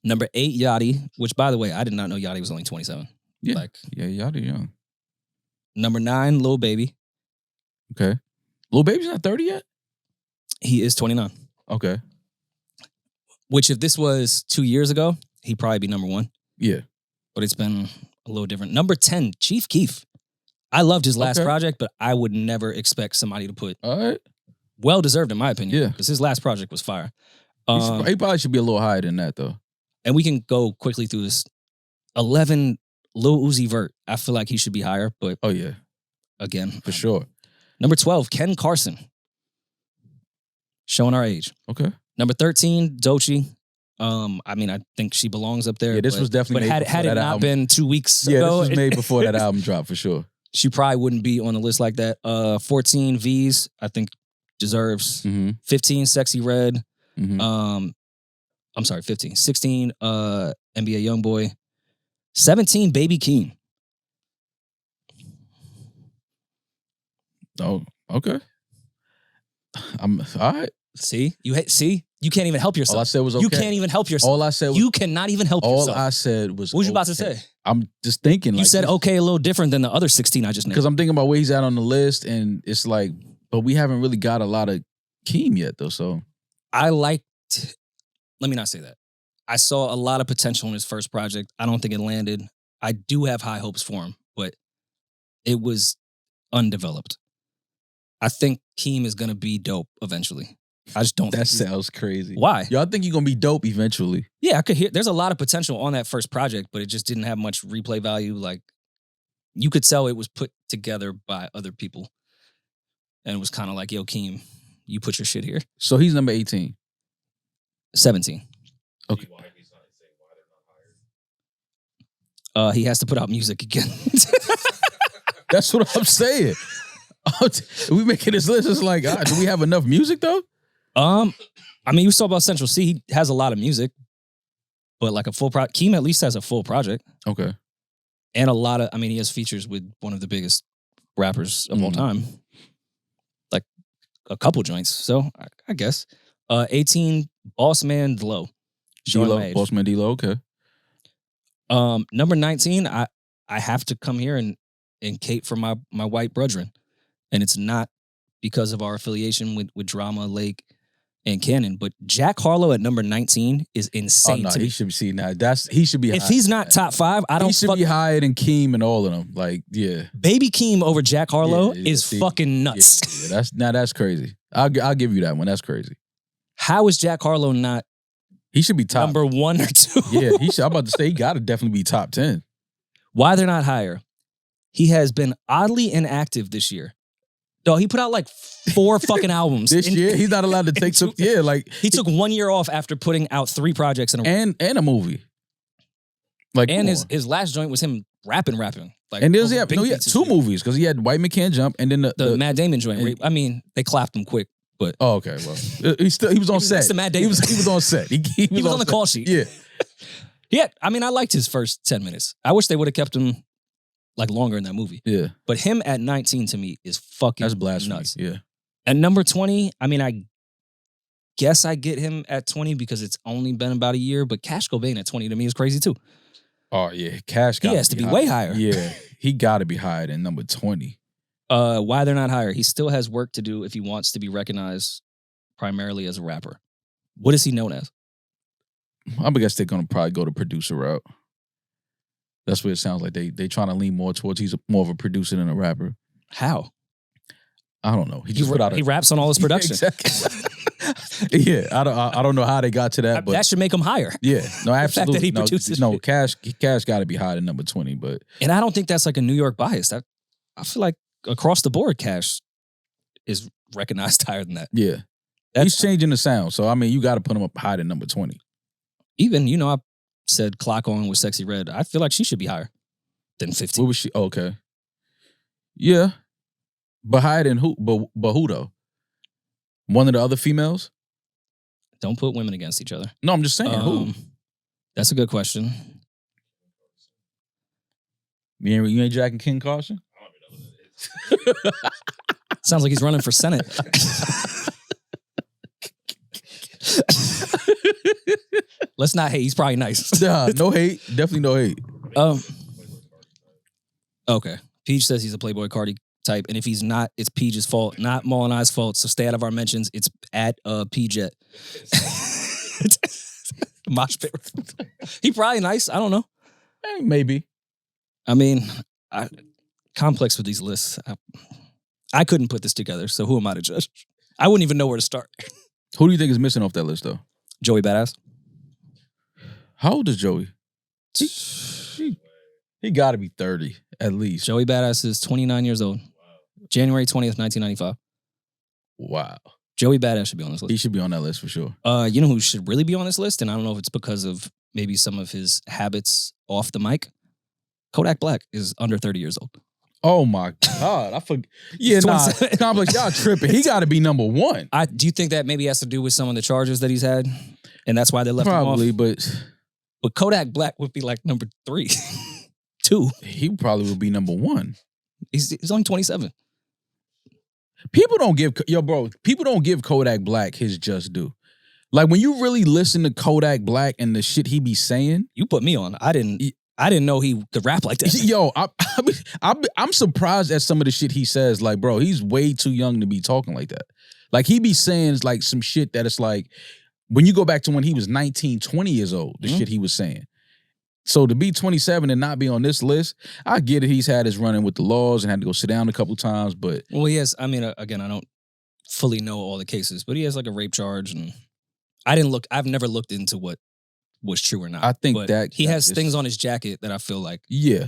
Number 8, Yachty, which by the way, I did not know Yachty was only 27. Yeah, yeah, Yachty young. Number 9, Lil Baby. Okay. Lil Baby's not 30 yet? He is 29. Okay. Which if this was 2 years ago, he'd probably be number 1. Yeah. But it's been a little different. Number 10, Chief Keef. I loved his last project, but I would never expect somebody to put well-deserved in my opinion. Yeah. Because his last project was fire. He probably should be a little higher than that though. And we can go quickly through this. 11, Lil Uzi Vert. I feel like he should be higher, but oh yeah. Again. For sure. Number 12, Ken Carson. Showing our age. Okay. Number 13, Doechii. I mean, I think she belongs up there. Yeah, this was definitely but made had it not album. been 2 weeks Yeah, ago. this was made before that album dropped for sure. She probably wouldn't be on the list like that. 14, V's, I think deserves. 15, Sexy Red. I'm sorry, 15. 16, NBA Youngboy. 17, Baby Keem. Oh, okay. I'm all right. See? You can't even help yourself. All I said was okay. You can't even help yourself. All I said was, you cannot even help yourself. All I said was what was you about okay. to say? I'm just thinking. You said okay a little different than the other 16 I just named. Because I'm thinking about where he's at on the list, and it's like, but we haven't really got a lot of Keem yet, though. So let me not say that. I saw a lot of potential in his first project. I don't think it landed. I do have high hopes for him, but it was undeveloped. I think Keem is going to be dope eventually. I just don't. That sounds crazy. Why? Y'all think you're going to be dope eventually? Yeah, I could hear. There's a lot of potential on that first project, but it just didn't have much replay value. Like, you could tell it was put together by other people. And it was kind of like, yo, Keem, you put your shit here. So he's number 18. 17. Okay. He has to put out music again. That's what I'm saying. We making this list. It's like, do we have enough music though? I mean, you saw about Central C. He has a lot of music, but like a full project. Keem at least has a full project. Okay. And a lot of, I mean, he has features with one of the biggest rappers of all time. Like a couple joints. So I guess 18 Boss Man Low. D-Lo, Boss Man D-Lo, okay. Number 19, I have to come here and cape for my white brethren. And it's not because of our affiliation with Drama, Lake, and Cannon, but Jack Harlow at number 19 is insane to me. He should be seen now. He should be. If he's not top 5, I don't. He should be higher than Keem and all of them. Like, yeah, Baby Keem over Jack Harlow is fucking nuts. Yeah, that's crazy. I'll give you that one. That's crazy. How is Jack Harlow not? He should be top number 1 or 2. Yeah, he should. I'm about to say he got to definitely be top 10. Why they're not higher? He has been oddly inactive this year. Dog, he put out like 4 fucking albums. This year, he's not allowed to take some. Yeah, like he took 1 year off after putting out 3 projects in a and a movie. Like, and his last joint was him rapping. Like, and he had 2 movies because he had White Man Can't Jump and then the Matt Damon joint. I mean, they clapped him quick, but okay, well, he was on set. The Matt Damon. He was on set. He was on the call sheet. Yeah, yeah. I mean, I liked his first 10 minutes. I wish they would have kept him like longer in that movie. Yeah. But him at 19 to me is fucking that's blasphemy. Nuts. Yeah. At number 20, I mean, I guess I get him at 20 because it's only been about a year, but Cash Cobain at 20 to me is crazy too. Oh yeah, Cash he has to be way higher. Yeah, he got to be higher than number 20. Why they're not higher? He still has work to do if he wants to be recognized primarily as a rapper. What is he known as? I guess they're gonna probably go the producer route. That's what it sounds like. They trying to lean more towards he's more of a producer than a rapper. How? I don't know. He raps on all his production. Yeah, exactly. Yeah, I don't know how they got to that, but that should make him higher. Yeah, no, absolutely. The fact that he produces Cash got to be higher than number 20, but and I don't think that's like a New York bias. I feel like across the board, Cash is recognized higher than that. Yeah, he's changing the sound. So I mean, you got to put him up higher than number 20. Even I said Clock On with Sexy Red. I feel like she should be higher than 15. What was she? Okay. Yeah. But higher than who? But who though? One of the other females? Don't put women against each other. No, I'm just saying who? That's a good question. You ain't jacking King Caution? Sounds like he's running for Senate. Let's not hate. He's probably nice. Nah, no hate. Definitely no hate. Okay. Peach says he's a Playboy Cardi type, and if he's not, it's Peach's fault, not Maul and I's fault. So stay out of our mentions. It's at P-Jet. Mosh pit. He probably nice. I don't know. Maybe. I mean, complex with these lists. I couldn't put this together, so who am I to judge? I wouldn't even know where to start. Who do you think is missing off that list, though? Joey Badass. How old is Joey? He got to be 30, at least. Joey Badass is 29 years old. January 20th, 1995. Wow. Joey Badass should be on this list. He should be on that list for sure. You know who should really be on this list? And I don't know if it's because of maybe some of his habits off the mic. Kodak Black is under 30 years old. Oh my God. I forget. Yeah, nah. Complex, y'all tripping. He got to be number 1. Do you think that maybe has to do with some of the charges that he's had? And that's why they left him off? Probably, but Kodak Black would be like number 3. 2. He probably would be number 1. He's only 27. People don't give Kodak Black his just due. Like when you really listen to Kodak Black and the shit he be saying. You put me on. I didn't know he could rap like that. Yo, I'm surprised at some of the shit he says. Like, bro, he's way too young to be talking like that. Like he be saying like some shit that it's like, when you go back to when he was 19, 20 years old, the shit he was saying. So to be 27 and not be on this list, I get it. He's had his run-in with the laws and had to go sit down a couple times, but... Well, he has, I mean, again, I don't fully know all the cases, but he has like a rape charge and I've never looked into what was true or not. I think that... He has things on his jacket that I feel like... Yeah.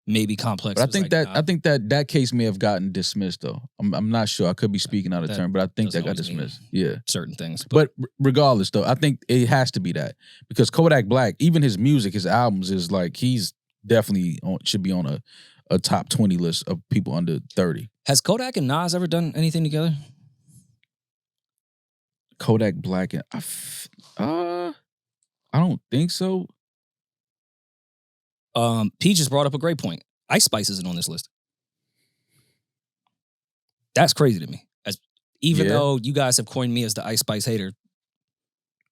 Maybe complex. But I think that case may have gotten dismissed though. I'm not sure. I could be speaking out of turn, but I think that got dismissed. Yeah. Certain things. But regardless though, I think it has to be that. Because Kodak Black, even his music, his albums is like, he's definitely should be on a top 20 list of people under 30. Has Kodak and Nas ever done anything together? Kodak Black and I don't think so. P just brought up a great point. Ice Spice isn't on this list. That's crazy to me. Even though you guys have coined me as the Ice Spice hater,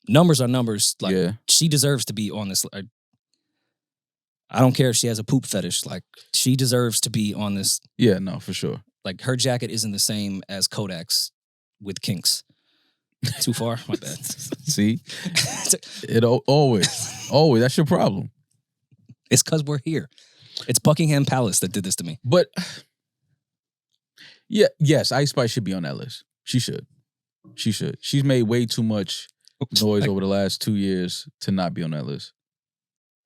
numbers are numbers. Like, she deserves to be on this. I don't care if she has a poop fetish. Like, she deserves to be on this. Yeah, no, for sure. Like, her jacket isn't the same as Kodak's with kinks. Too far? My bad. See? It always. That's your problem. It's because we're here. It's Buckingham Palace that did this to me. But, yes, Ice Spice should be on that list. She should. She's made way too much noise over the last 2 years to not be on that list.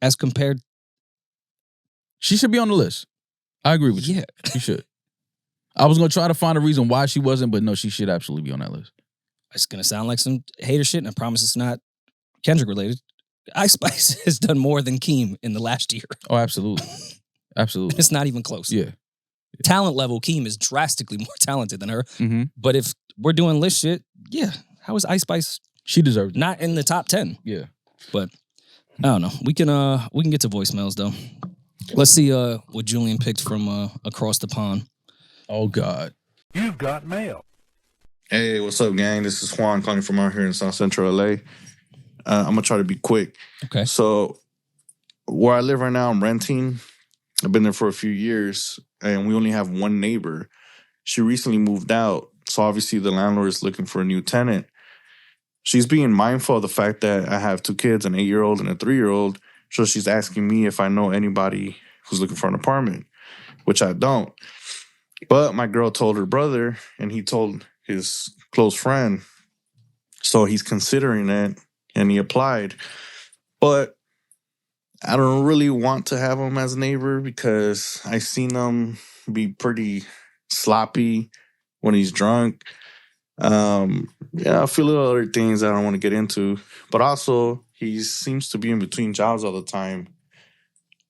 As compared... She should be on the list. I agree with you. Yeah. She should. I was going to try to find a reason why she wasn't, but no, she should absolutely be on that list. It's going to sound like some hater shit, and I promise it's not Kendrick related. Ice Spice has done more than Keem in the last year. Oh, absolutely. Absolutely. It's not even close. Yeah. Talent level, Keem is drastically more talented than her. Mm-hmm. But if we're doing list shit, how is Ice Spice? She deserves it. Not in the top 10. Yeah. But I don't know. We can get to voicemails though. Let's see what Julian picked from across the pond. Oh God. You've got mail. Hey, what's up, gang? This is Juan calling from out here in South Central LA. I'm gonna try to be quick. Okay. So where I live right now, I'm renting. I've been there for a few years, and we only have one neighbor. She recently moved out, so obviously the landlord is looking for a new tenant. She's being mindful of the fact that I have 2 kids, an 8-year-old and a 3-year-old. So she's asking me if I know anybody who's looking for an apartment, which I don't. But my girl told her brother, and he told his close friend. So he's considering it, and he applied. But I don't really want to have him as a neighbor because I've seen him be pretty sloppy when he's drunk. I feel other things I don't want to get into. But also, he seems to be in between jobs all the time.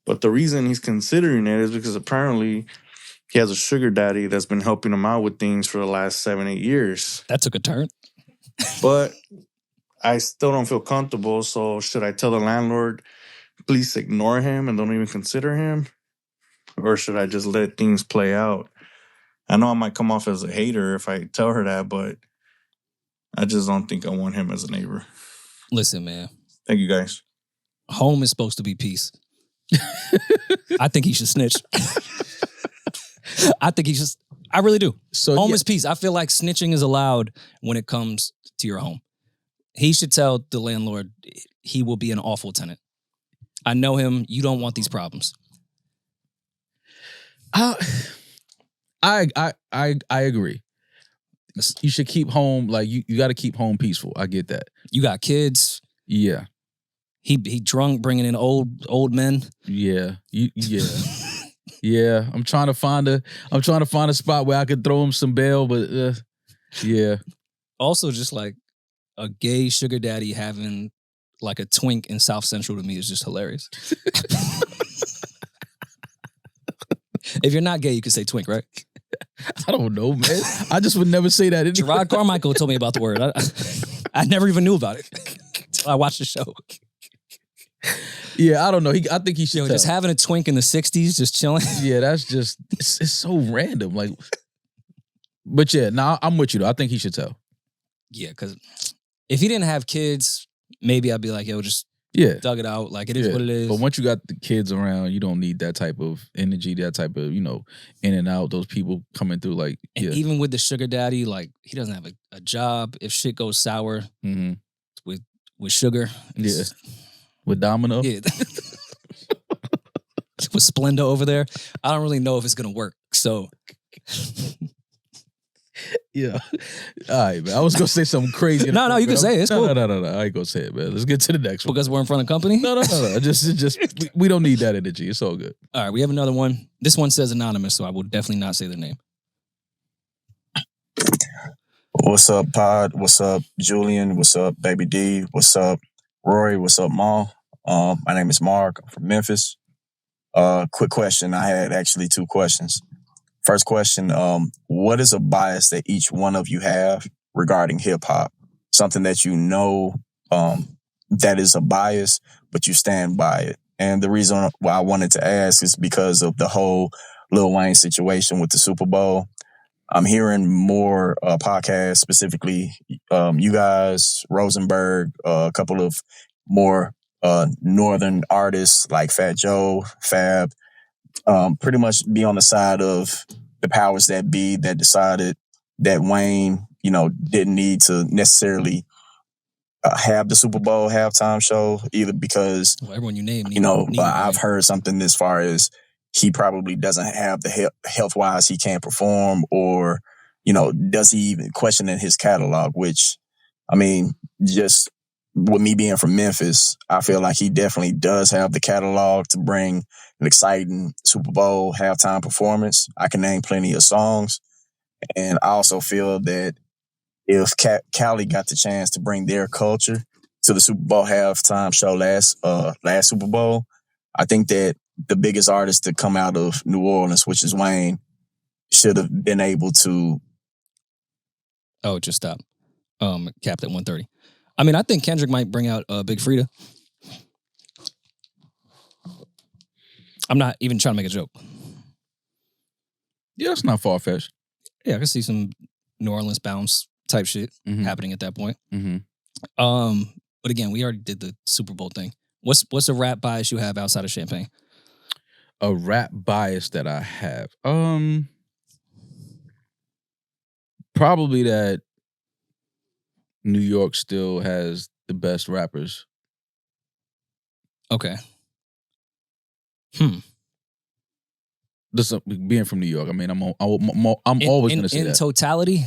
But the reason he's considering it is because apparently he has a sugar daddy that's been helping him out with things for the last 7-8 years. That took a turn. But I still don't feel comfortable. So should I tell the landlord, please ignore him and don't even consider him? Or should I just let things play out? I know I might come off as a hater if I tell her that, but I just don't think I want him as a neighbor. Listen, man. Thank you, guys. Home is supposed to be peace. I think he should snitch. I really do. So home is peace. I feel like snitching is allowed when it comes to your home. He should tell the landlord he will be an awful tenant. I know him. You don't want these problems. I agree. You should keep home, like you got to keep home peaceful. I get that. You got kids. Yeah. He drunk, bringing in old men. Yeah. Yeah. I'm trying to find a spot where I could throw him some bail, but yeah. Also, just like a gay sugar daddy having like a twink in South Central to me is just hilarious. If you're not gay, you can say twink, right? I don't know, man. I just would never say that. Gerard Carmichael told me about the word. I never even knew about it until I watched the show. Yeah, I don't know. I think he should just having a twink in the 60s, just chilling. Yeah, that's just, it's so random. Like, but yeah, I'm with you though. I think he should tell. Yeah, because if he didn't have kids, maybe I'd be like, yo, just dug it out. Like, it is what it is. But once you got the kids around, you don't need that type of energy, that type of, in and out, those people coming through. Like, and even with the sugar daddy, like, he doesn't have a job. If shit goes sour with sugar. With Domino? Yeah. With Splenda over there. I don't really know if it's going to work. So. Yeah. All right, man. I was going to say something crazy. No, you can say it. It's cool. No. I ain't going to say it, man. Let's get to the next one. Because we're in front of company? No. Just we don't need that energy. It's all good. All right, we have another one. This one says anonymous, so I will definitely not say their name. What's up, Pod? What's up, Julian? What's up, Baby D? What's up, Rory? What's up, Mal? My name is Mark. I'm from Memphis. Quick question. I had actually 2 questions. First question, what is a bias that each one of you have regarding hip-hop? Something that you know that is a bias, but you stand by it. And the reason why I wanted to ask is because of the whole Lil Wayne situation with the Super Bowl. I'm hearing more podcasts, specifically you guys, Rosenberg, a couple of more northern artists like Fat Joe, Fab, pretty much be on the side of the powers that be that decided that Wayne, didn't need to necessarily have the Super Bowl halftime show, either because, everyone you name, I've heard something as far as he probably doesn't have the health-wise he can't perform, or, does he even question in his catalog, which, I mean, just with me being from Memphis, I feel like he definitely does have the catalog to bring an exciting Super Bowl halftime performance. I can name plenty of songs. And I also feel that if Cali got the chance to bring their culture to the Super Bowl halftime show last Super Bowl, I think that the biggest artist to come out of New Orleans, which is Wayne, should have been able to. Oh, just stop. Capped at 130. I mean, I think Kendrick might bring out Big Frida. I'm not even trying to make a joke. Yeah, that's not far-fetched. Yeah, I can see some New Orleans bounce type shit happening at that point. Mm-hmm. But again, we already did the Super Bowl thing. What's a rap bias you have outside of Champagne? A rap bias that I have, probably that New York still has the best rappers. Okay. This being from New York, I mean, I'm always going to say that. In totality,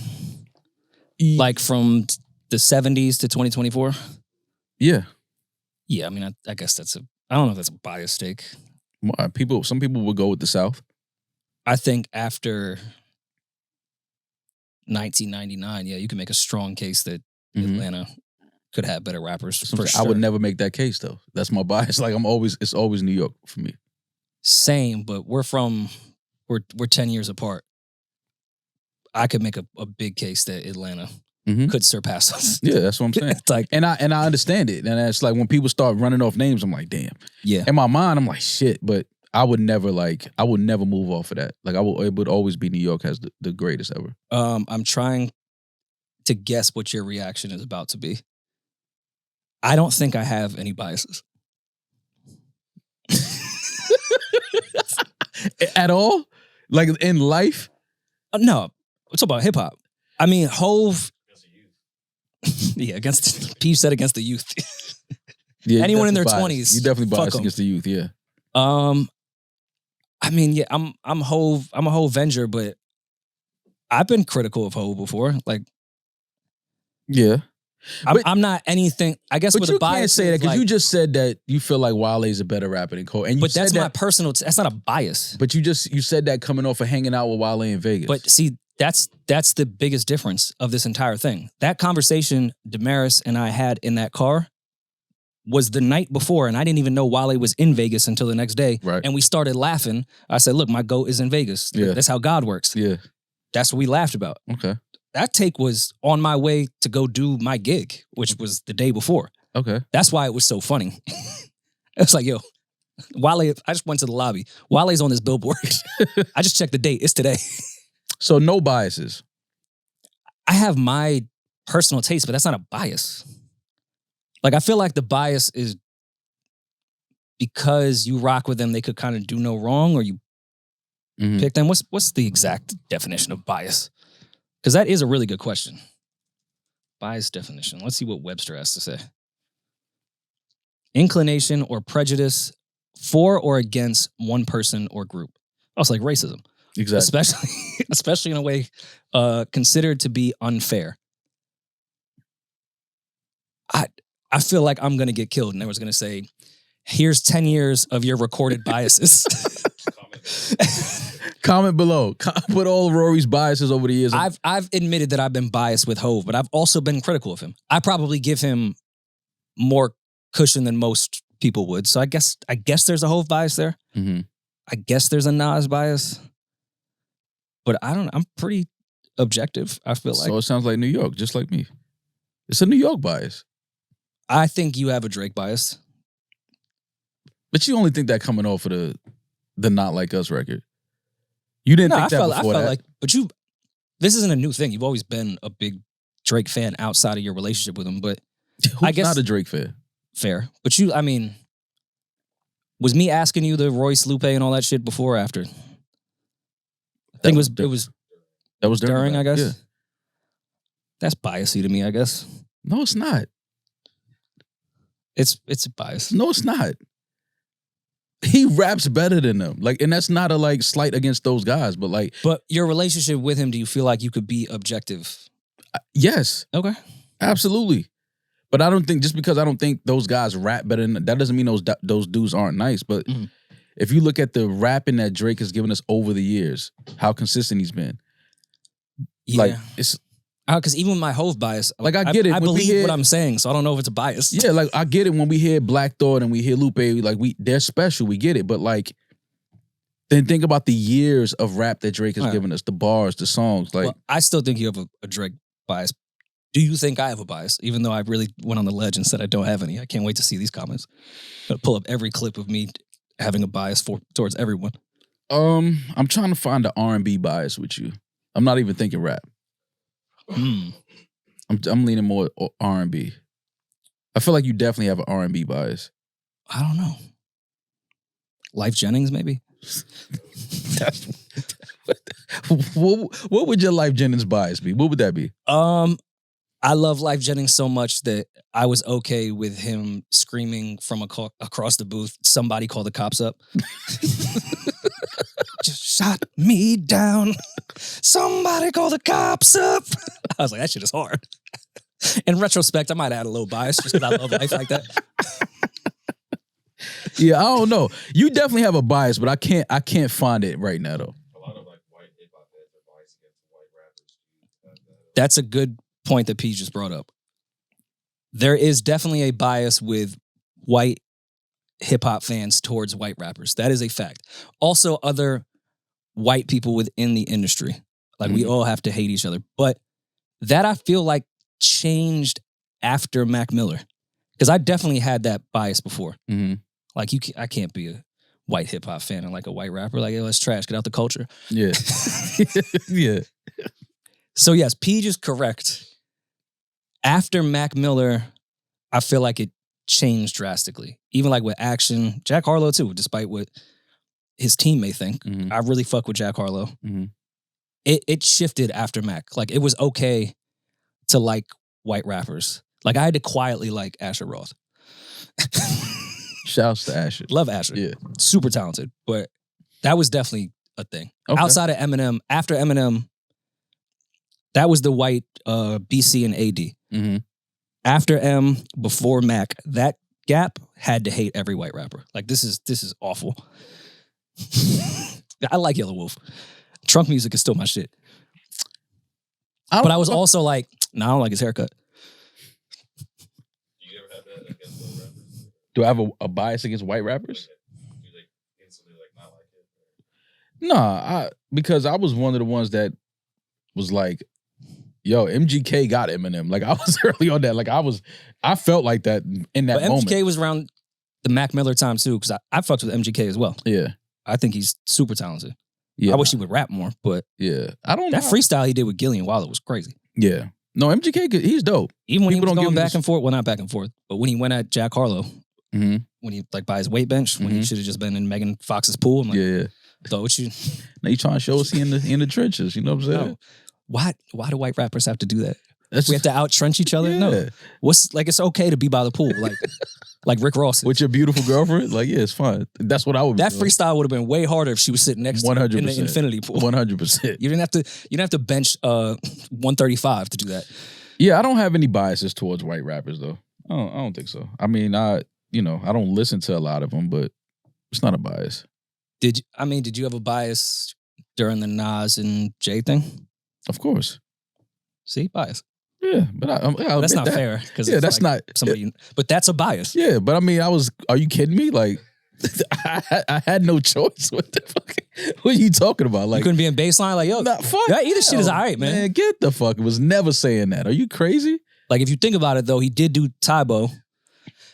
like from the 70s to 2024? Yeah. Yeah, I mean, I guess I don't know if that's a biased take. Some people would go with the South. I think after 1999, yeah, you can make a strong case that Atlanta could have better rappers. For sure. I would never make that case though. That's my bias. Like it's always New York for me. Same, but we're 10 years apart. I could make a big case that Atlanta could surpass us. Yeah, that's what I'm saying. It's like, and I understand it. And it's like when people start running off names, I'm like, damn. Yeah. In my mind, I'm like, shit. But I would never move off of that. Like it would always be New York has the greatest ever. I'm trying to guess what your reaction is about to be. I don't think I have any biases. At all? Like in life? No. It's about hip hop. I mean, Hove. Yeah, P said against the youth. Yeah, anyone in their biased. 20s. You definitely biased against the youth, yeah. I mean, yeah, I'm a Hove venger, but I've been critical of Hove before. Like, yeah. I'm not anything. I guess but with you a bias, can't say that because like, you just said that you feel like Wale is a better rapper than Cole. And but that's my personal. That's not a bias. But you said that coming off of hanging out with Wale in Vegas. But see, that's the biggest difference of this entire thing. That conversation Demaris and I had in that car was the night before, and I didn't even know Wale was in Vegas until the next day. Right. And we started laughing. I said, "Look, my GOAT is in Vegas. Yeah. That's how God works." Yeah. That's what we laughed about. Okay. That take was on my way to go do my gig, which was the day before. Okay. That's why it was so funny. It's like, yo, Wale, I just went to the lobby. Wale's on this billboard. I just checked the date. It's today. So no biases. I have my personal taste, but that's not a bias. Like, I feel like the bias is because you rock with them, they could kind of do no wrong, or you pick them. What's the exact definition of bias? Because that is a really good question. Bias definition. Let's see what Webster has to say. Inclination or prejudice for or against one person or group. Oh, it's like racism. Exactly. Especially in a way considered to be unfair. I feel like I'm going to get killed and everyone's going to say, here's 10 years of your recorded biases. Comment below. Put all of Rory's biases over the years. I've admitted that I've been biased with Hove, but I've also been critical of him. I probably give him more cushion than most people would. So I guess there's a Hove bias there. Mm-hmm. I guess there's a Nas bias. But I don't know. I'm pretty objective, I feel like. So it sounds like New York, just like me. It's a New York bias. I think you have a Drake bias. But you only think that coming off of the Not Like Us record. You didn't think that before that? Like, but this isn't a new thing. You've always been a big Drake fan outside of your relationship with him, but Who's I guess not a Drake fan? fair. But you, I mean, was me asking you the Royce, Lupe, and all that shit before or after? I think it was that was during, I guess. Yeah. That's biasy to me, I guess. No, it's not. It's a bias. No, it's not. He raps better than them. Like, and that's not a like slight against those guys, but like, But your relationship with him, do you feel like you could be objective? yes, Okay. absolutely. But I don't think just because I don't think those guys rap better than that doesn't mean those dudes aren't nice. But if you look at the rapping that Drake has given us over the years, how consistent he's been. Yeah. Like it's Because even with my Hove bias, like I get it. I when we believe hear- what I'm saying, so I don't know if it's a bias. Yeah, like I get it when we hear Black Thought and we hear Lupe, like they're special, we get it. But like, then think about the years of rap that Drake has given us, the bars, the songs. Like, Well, I still think you have a Drake bias. Do you think I have a bias? Even though I really went on the ledge and said I don't have any. I can't wait to see these comments. But pull up every clip of me having a bias towards everyone. I'm trying to find the R&B bias with you. I'm not even thinking rap. I'm leaning more R&B. I feel like you definitely have an R&B bias. I don't know. Life Jennings, maybe? What would your Life Jennings bias be? What would that be? I love Life Jennings so much that I was okay with him screaming from across the booth, somebody call the cops up. Just shot me down. Somebody call the cops up. I was like, that shit is hard. In retrospect, I might add a little bias just because I love life like that. Yeah, I don't know. You definitely have a bias, but I can't find it right now though. A lot of like white hip hop heads are biased against white rappers. That's a good point that P just brought up. There is definitely a bias with white hip hop fans towards white rappers. That is a fact. Also, other white people within the industry. Like, we all have to hate each other. But that I feel like changed after Mac Miller. Because I definitely had that bias before. Like, I can't be a white hip hop fan and like a white rapper. Like, hey, let's trash, get out the culture. Yeah. Yeah. So yes, Peach is correct. After Mac Miller, I feel like it changed drastically. Even like with Action, Jack Harlow too, despite what his team may think. I really fuck with Jack Harlow. It shifted after Mac. Like, it was okay to like white rappers. Like, I had to quietly like Asher Roth. Shouts to Asher. Love Asher. Yeah. Super talented. But that was definitely a thing. Okay. Outside of Eminem, after Eminem, that was the white BC and AD. After M, before Mac, that gap had to hate every white rapper. Like, this is awful. I like Yellow Wolf. Trunk music is still my shit. But I was also like, nah, I don't like his haircut. Do you ever have that against those rappers? Do I have a bias against white rappers? Do they instantly like not like it? Nah, because I was one of the ones that was like, yo, MGK got Eminem. Like, I was early on that. Like, I felt like that in that But moment. MGK was around the Mac Miller time too, because I fucked with MGK as well. Yeah. I think he's super talented. Yeah. I wish he would rap more, but Yeah. I don't that know. freestyle he did with Gillian Wilder was crazy. Yeah. No, MGK, he's dope. Even when People he was don't give going him back this- and forth, well, not back and forth, but when he went at Jack Harlow, when he like by his weight bench, when he should have just been in Megan Fox's pool, I'm like, Yeah. don't you? Now you trying to show us he in the trenches. You know what I'm saying? No. Why do white rappers have to do that? That's We have to out-trench each other? Yeah. No. What's like, it's okay to be by the pool, like Rick Ross. with your beautiful girlfriend. Like, yeah, it's fine. That's what I would. That be doing. freestyle would have been way harder if she was sitting next to you in the 100%. infinity pool. 100%. You didn't have to bench 135 to do that. Yeah, I don't have any biases towards white rappers though. I don't think so. I mean, I don't listen to a lot of them, but it's not a bias. Did you have a bias during the Nas and Jay thing? Of course. See, bias. Yeah, but I'll That's admit not that. fair. Because Yeah, that's not somebody. But that's a bias. Yeah, but I mean, are you kidding me? Like, I had no choice. What the fuck? What are you talking about? You Like, couldn't be in baseline like, yo, nah, fuck. that either shit is no, all right, man. Get the fuck. It was never saying that. Are you crazy? Like, if you think about it, though, he did do Tybo.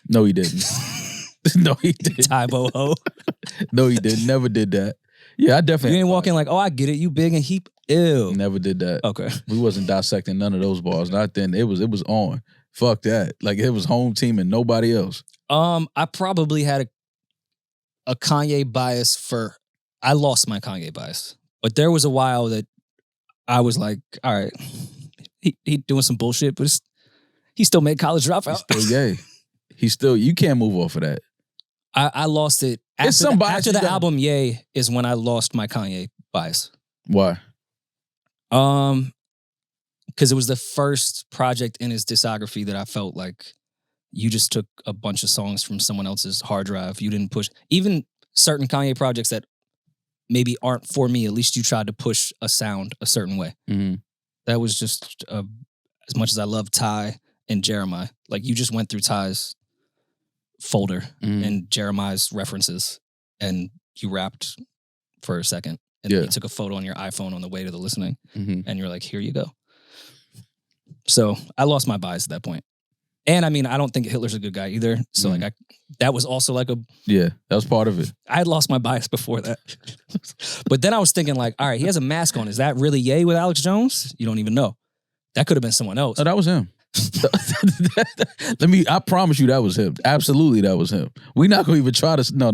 No, he didn't. No, he didn't. Tybo ho. No, he didn't. Never did that. Yeah, I definitely. You ain't walking like, oh, I get it. You big and he Ew. Never did that. Okay. We wasn't dissecting none of those bars. Not then. It was on. Fuck that. Like it was home team and nobody else. I probably had a Kanye bias for. I lost my Kanye bias, but there was a while that I was like, all right, he doing some bullshit, but he still made College Dropout. He's still yay. You can't move off of that. I lost it after the album Yay is when I lost my Kanye bias. Why? Because it was the first project in his discography that I felt like you just took a bunch of songs from someone else's hard drive. You didn't push even certain Kanye projects that maybe aren't for me. At least you tried to push a sound a certain way. Mm-hmm. That was just as much as I love Ty and Jeremiah. Like you just went through Ty's folder and Jeremiah's references, and you rapped for a second, and you took a photo on your iPhone on the way to the listening, and you're like, "Here you go." So I lost my bias at that point. And I mean, I don't think Hitler's a good guy either. So like that was also like that was part of it. I had lost my bias before that. But then I was thinking like, all right, he has a mask on. Is that really Ye with Alex Jones? You don't even know. That could have been someone else. Oh, that was him. I promise you that was him. Absolutely that was him. We're not gonna even try to no.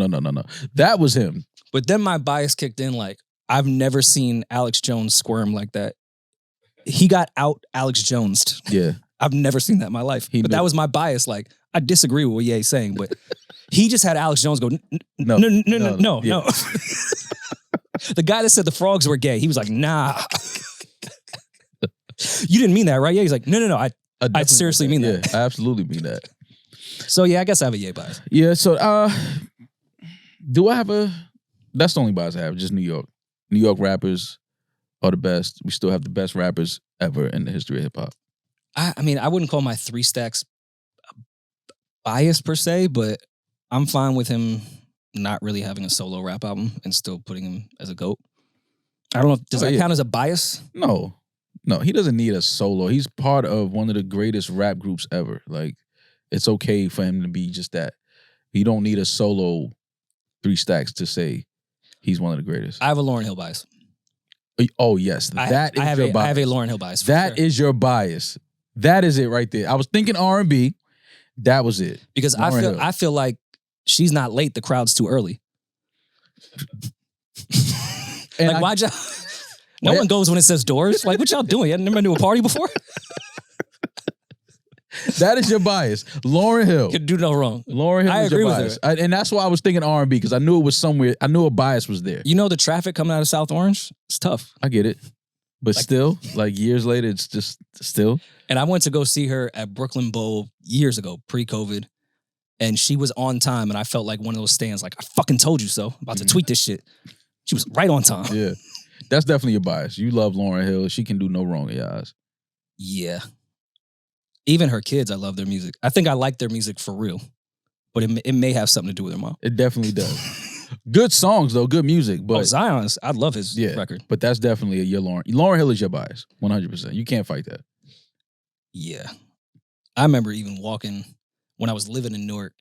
That was him. But then my bias kicked in. Like, I've never seen Alex Jones squirm like that. He got out Alex Jones'd. Yeah. I've never seen that in my life. But that was my bias. Like, I disagree with what Ye's saying, but he just had Alex Jones go, no. The guy that said the frogs were gay, he was like, nah. You didn't mean that, right? Yeah, he's like, no. I seriously mean that. Yeah, I absolutely mean that. So yeah, I guess I have a Ye bias. Yeah, so do I have that's the only bias I have, just New York. New York rappers are the best. We still have the best rappers ever in the history of hip hop. I mean, I wouldn't call my 3 Stacks bias per se, but I'm fine with him not really having a solo rap album and still putting him as a GOAT. I don't know. Does that count as a bias? No, he doesn't need a solo. He's part of one of the greatest rap groups ever. Like, it's okay for him to be just that. You don't need a solo 3 Stacks to say he's one of the greatest. I have a Lauryn Hill bias. Oh, yes. That is your bias. I have a Lauryn Hill bias. That is your bias. That is it right there. I was thinking R&B. That was it. Because I feel like she's not late. The crowd's too early. Like, why'd y'all... No one goes when it says doors. Like, what y'all doing? You never been to a party before? That is your bias. Lauryn Hill. Could do no wrong. Lauryn Hill is your bias. And that's why I was thinking R&B, because I knew it was somewhere. I knew a bias was there. You know the traffic coming out of South Orange? It's tough. I get it. But still, like years later, it's just still. And I went to go see her at Brooklyn Bowl years ago, pre-COVID. And she was on time. And I felt like one of those stands, like, I fucking told you so. I'm about to tweet this shit. She was right on time. Yeah. That's definitely your bias. You love Lauryn Hill. She can do no wrong in your eyes. Yeah. Even her kids, I love their music. I think I like their music for real. But it may have something to do with their mom. It definitely does. Good songs, though. Good music. But Zion's, I love his record. But that's definitely your Lauryn. Lauryn Hill is your bias. 100%. You can't fight that. Yeah. I remember even walking, when I was living in Newark,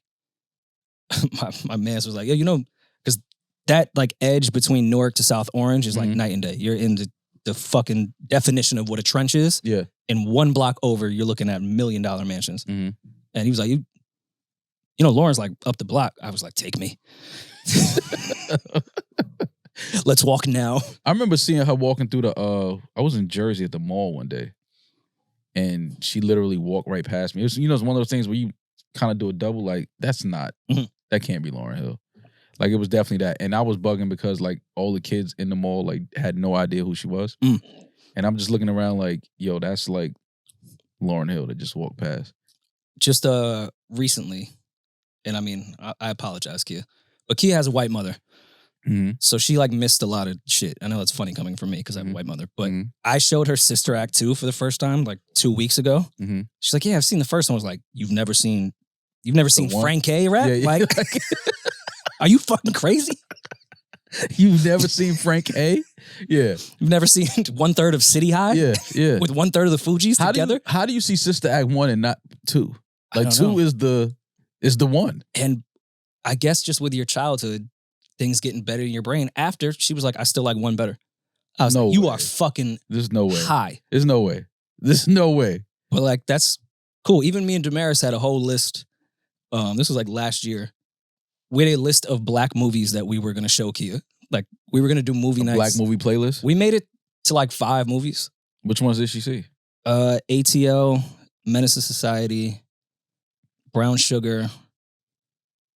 my mans was like, yo, you know, because that like edge between Newark to South Orange is like night and day. You're in the fucking definition of what a trench is. Yeah. And 1 block over, you're looking at $1 million mansions. Mm-hmm. And he was like, you know, Lauren's like up the block. I was like, take me. Let's walk now. I remember seeing her walking through I was in Jersey at the mall one day. And she literally walked right past me. It was, you know, it's one of those things where you kind of do a double, like, that's not, that can't be Lauryn Hill. Like, it was definitely that. And I was bugging because, like, all the kids in the mall, like, had no idea who she was. And I'm just looking around like, yo, that's, like, Lauryn Hill that just walked past. Just recently, and I mean, I apologize, Kia, but Kia has a white mother. So she, like, missed a lot of shit. I know it's funny coming from me because I have a white mother, but I showed her Sister Act 2 for the first time, like, 2 weeks ago. She's like, yeah, I've seen the first one. I was like, you've never seen Frank K rap? Yeah. Like, are you fucking crazy? You've never seen Frank A? Yeah. You've never seen 1/3 of City High? Yeah. With 1/3 of the Fugees together? How do you see Sister Act 1 and not 2? Like, 2 is the one. And I guess just with your childhood, things getting better in your brain. After, she was like, I still like 1 better. I was No like, you way. are fucking There's no way. high. There's no way. There's no way. But like, that's cool. Even me and Demaris had a whole list. This was like last year. We had a list of black movies that we were going to show Kia. Like, we were going to do movie nights. Black movie playlist? We made it to like 5 movies. Which ones did she see? ATL, Menace to Society, Brown Sugar.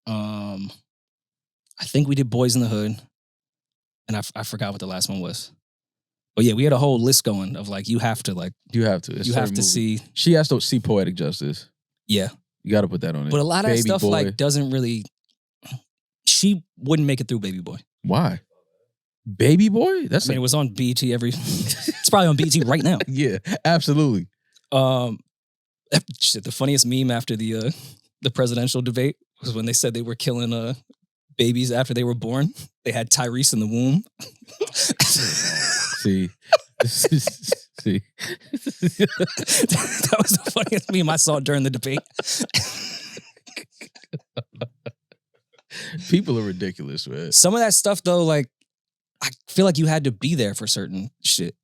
I think we did Boys in the Hood. And I forgot what the last one was. But yeah, we had a whole list going of like, you have to like, You have to. It's you have certain to movies. see. She has to see Poetic Justice. Yeah. You got to put that on it. But a lot of that Baby stuff Boy. like doesn't really, she wouldn't make it through Baby Boy. Why? Baby Boy? That's I mean, it was on BT it's probably on BT right now. yeah, absolutely. Shit, the funniest meme after the presidential debate was when they said they were killing babies after they were born. They had Tyrese in the womb. See. See. That was the funniest meme I saw during the debate. People are ridiculous, man. Some of that stuff though, like, I feel like you had to be there for certain shit.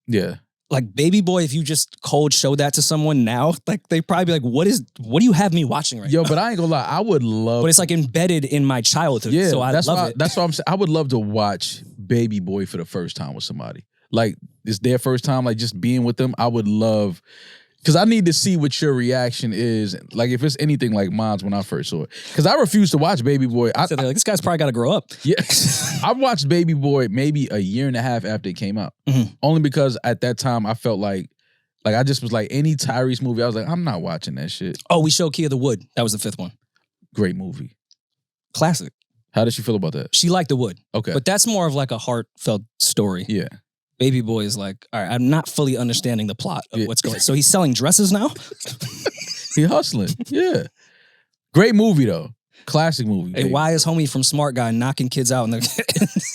Yeah. Like Baby Boy, if you just cold show that to someone now, like they probably be like, what do you have me watching right now? Yo, but I ain't gonna lie, I would love. But it's like embedded in my childhood. Yeah, So I love it. That's what I'm saying. I would love to watch Baby Boy for the first time with somebody. Like, it's their first time, like just being with them. I would love, because I need to see what your reaction is. Like, if it's anything like mine's when I first saw it. Because I refused to watch Baby Boy. So they're like, this guy's probably got to grow up. Yeah, I watched Baby Boy maybe a year and a half after it came out. Mhm. Only because at that time I felt like I just was like, any Tyrese movie, I was like, I'm not watching that shit. Oh, we showed Kia the Wood. That was the 5th one. Great movie. Classic. How did she feel about that? She liked the Wood. Okay. But that's more of like a heartfelt story. Yeah. Baby Boy is like, all right, I'm not fully understanding the plot of Yeah. what's going on. So he's selling dresses now? He hustling. Yeah. Great movie though. Classic movie. Hey, why is homie from Smart Guy knocking kids out in the,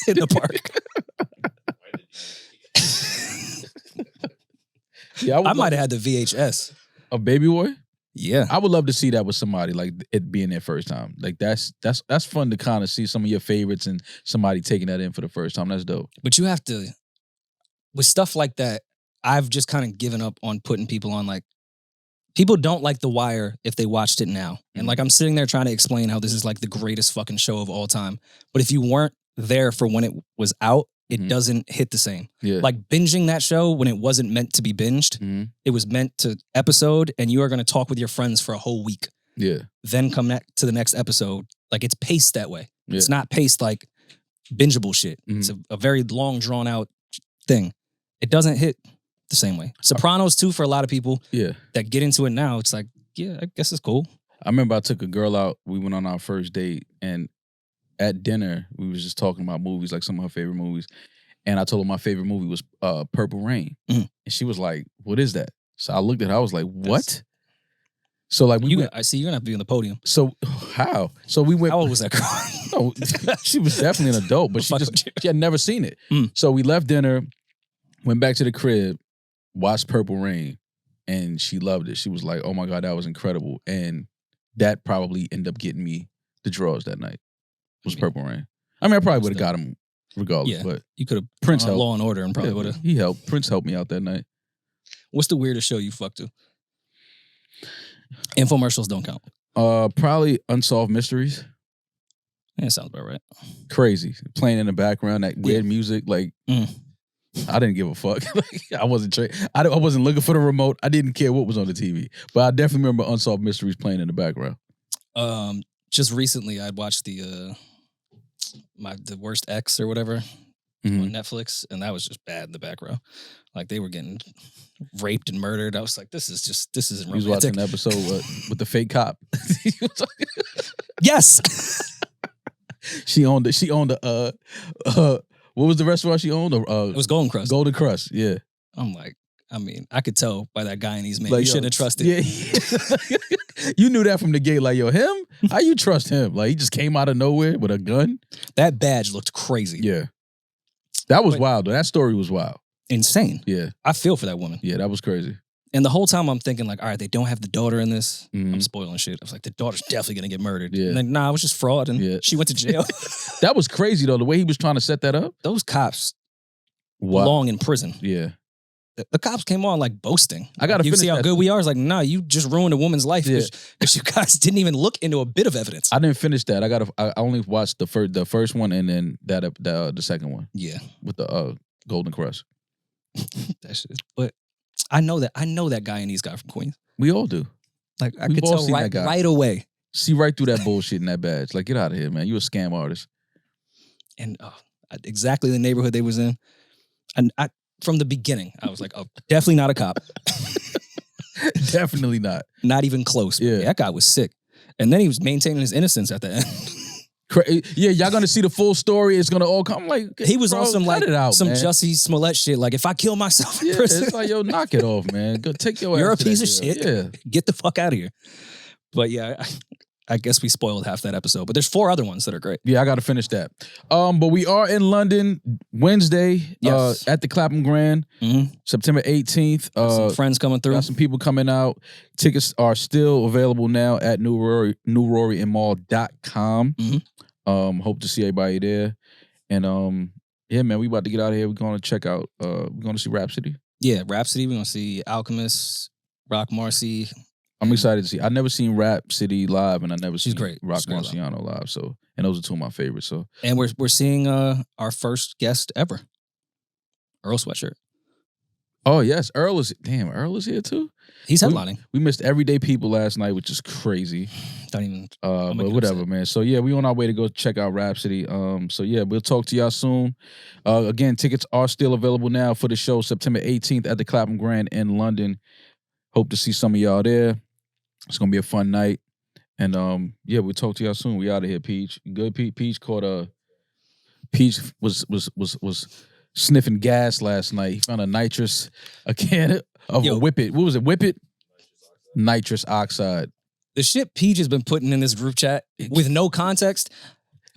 in the park? Yeah, I might have had the VHS. a Baby Boy. Yeah. I would love to see that with somebody, like it being their first time. Like that's fun to kind of see some of your favorites and somebody taking that in for the first time. That's dope. But you have to, with stuff like that, I've just kind of given up on putting people on like, people don't like The Wire if they watched it now. And like I'm sitting there trying to explain how this is like the greatest fucking show of all time. But if you weren't there for when it was out, it doesn't hit the same. Yeah. Like binging that show when it wasn't meant to be binged, it was meant to episode and you are going to talk with your friends for a whole week. Yeah. Then come to the next episode. Like it's paced that way. Yeah. It's not paced like bingeable shit. It's a very long drawn out thing. It doesn't hit the same way. Sopranos too, for a lot of people that get into it now, it's like, yeah, I guess it's cool. I remember I took a girl out. We went on our first date, and at dinner we was just talking about movies, like some of her favorite movies. And I told her my favorite movie was Purple Rain, and she was like, "What is that?" So I looked at her. I was like, "What?" So like I see you're gonna have to be on the podium. So how? So we went. How old was that girl? No, she was definitely an adult, but she had never seen it. So we left dinner, went back to the crib, watched Purple Rain, and she loved it. She was like, "Oh my God, that was incredible." And that probably ended up getting me the draws that night. Was Purple Rain. I mean, I probably would have got him regardless, but you could have Prince on helped. Law and Order and probably would have. He helped. Prince helped me out that night. What's the weirdest show you fucked to? Infomercials don't count. Probably Unsolved Mysteries. Yeah, sounds about right. Crazy. Playing in the background, that weird music, like I didn't give a fuck. Like, I wasn't looking for the remote. I didn't care what was on the TV. But I definitely remember Unsolved Mysteries playing in the background. Just recently I'd watched the Worst Ex or whatever on Netflix, and that was just bad in the background. Like they were getting raped and murdered. I was like, this isn't romantic. He was watching an episode with the fake cop. Yes. She owned what was the restaurant she owned? It was Golden Crust. Golden Crust, yeah. I'm like, I mean, I could tell by that guy in these men. Like, You shouldn't have trusted. Yeah. You knew that from the gate. Like, yo, him? How you trust him? Like, he just came out of nowhere with a gun? That badge looked crazy. Yeah. That was wild, though. That story was wild. Insane. Yeah. I feel for that woman. Yeah, that was crazy. And the whole time I'm thinking like, all right, they don't have the daughter in this. I'm spoiling shit. I was like, the daughter's definitely going to get murdered. Yeah. And then, nah, it was just fraud and she went to jail. That was crazy, though, the way he was trying to set that up. Those cops, belong in prison. Yeah. The cops came on like boasting. I gotta you finish see how that. good we are. It's like, nah, you just ruined a woman's life Yeah. because you guys didn't even look into a bit of evidence. I didn't finish that. I only watched the first one and then the second one. Yeah, with the Golden Crush. that shit. But I know that guy and these guy from Queens. We all do. Like I We've could all tell seen that guy. right away. See right through that bullshit in that badge. Like, get out of here, man. You a scam artist. And exactly the neighborhood they was in. And from the beginning, I was like, oh, definitely not a cop. Definitely not. Not even close. Yeah. That guy was sick. And then he was maintaining his innocence at the end. Yeah, y'all gonna see the full story. It's gonna all come like He was bro, on some cut it out, some man. Jussie Smollett shit. Like, if I kill myself in Yeah, prison, it's like, yo, knock it off, man. Go take your you're ass a to piece that of jail. shit. Yeah. Get the fuck out of here. But yeah, I guess we spoiled half that episode. But there's 4 other ones that are great. Yeah, I gotta finish that. But we are in London Wednesday Yes. at the Clapham Grand, September 18th. Some friends coming through. Got some people coming out. Tickets are still available now at newroryandmall.com. Hope to see everybody there. And yeah, man, we about to get out of here. We're gonna check out we're gonna see Rhapsody. Yeah, Rhapsody. We're gonna see Alchemist, Rock Marcy. I'm excited to see. I never seen Rhapsody live, and I never She's seen great. Rock She's great Marciano live. So, and those are 2 of my favorites. So, And we're seeing our first guest ever, Earl Sweatshirt. oh yes, Earl is here too. He's headlining. We missed Everyday People last night, which is crazy. Don't even. But get whatever, upset. man. So yeah, we on our way to go check out Rhapsody. So yeah, we'll talk to y'all soon. Again, tickets are still available now for the show September 18th at the Clapham Grand in London. Hope to see some of y'all there. It's gonna be a fun night. And yeah, we'll talk to y'all soon. We out of here, Peach. Good, Peach caught Peach was sniffing gas last night. He found a can of a Whip It. What was it? Whip It? Nitrous oxide. The shit Peach has been putting in this group chat with no context.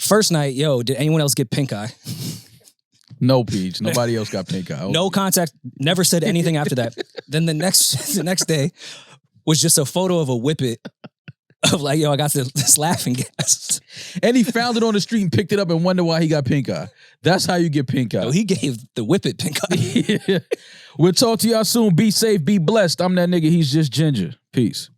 First night, did anyone else get pink eye? No, Peach. Nobody else got pink eye. No context. Never said anything after that. Then the next day was just a photo of a Whip It of like, I got this laughing gas. And he found it on the street and picked it up and wondered why he got pink eye. That's how you get pink eye. So he gave the Whip It pink eye. Yeah. We'll talk to y'all soon. Be safe. Be blessed. I'm that nigga. He's just Ginger. Peace.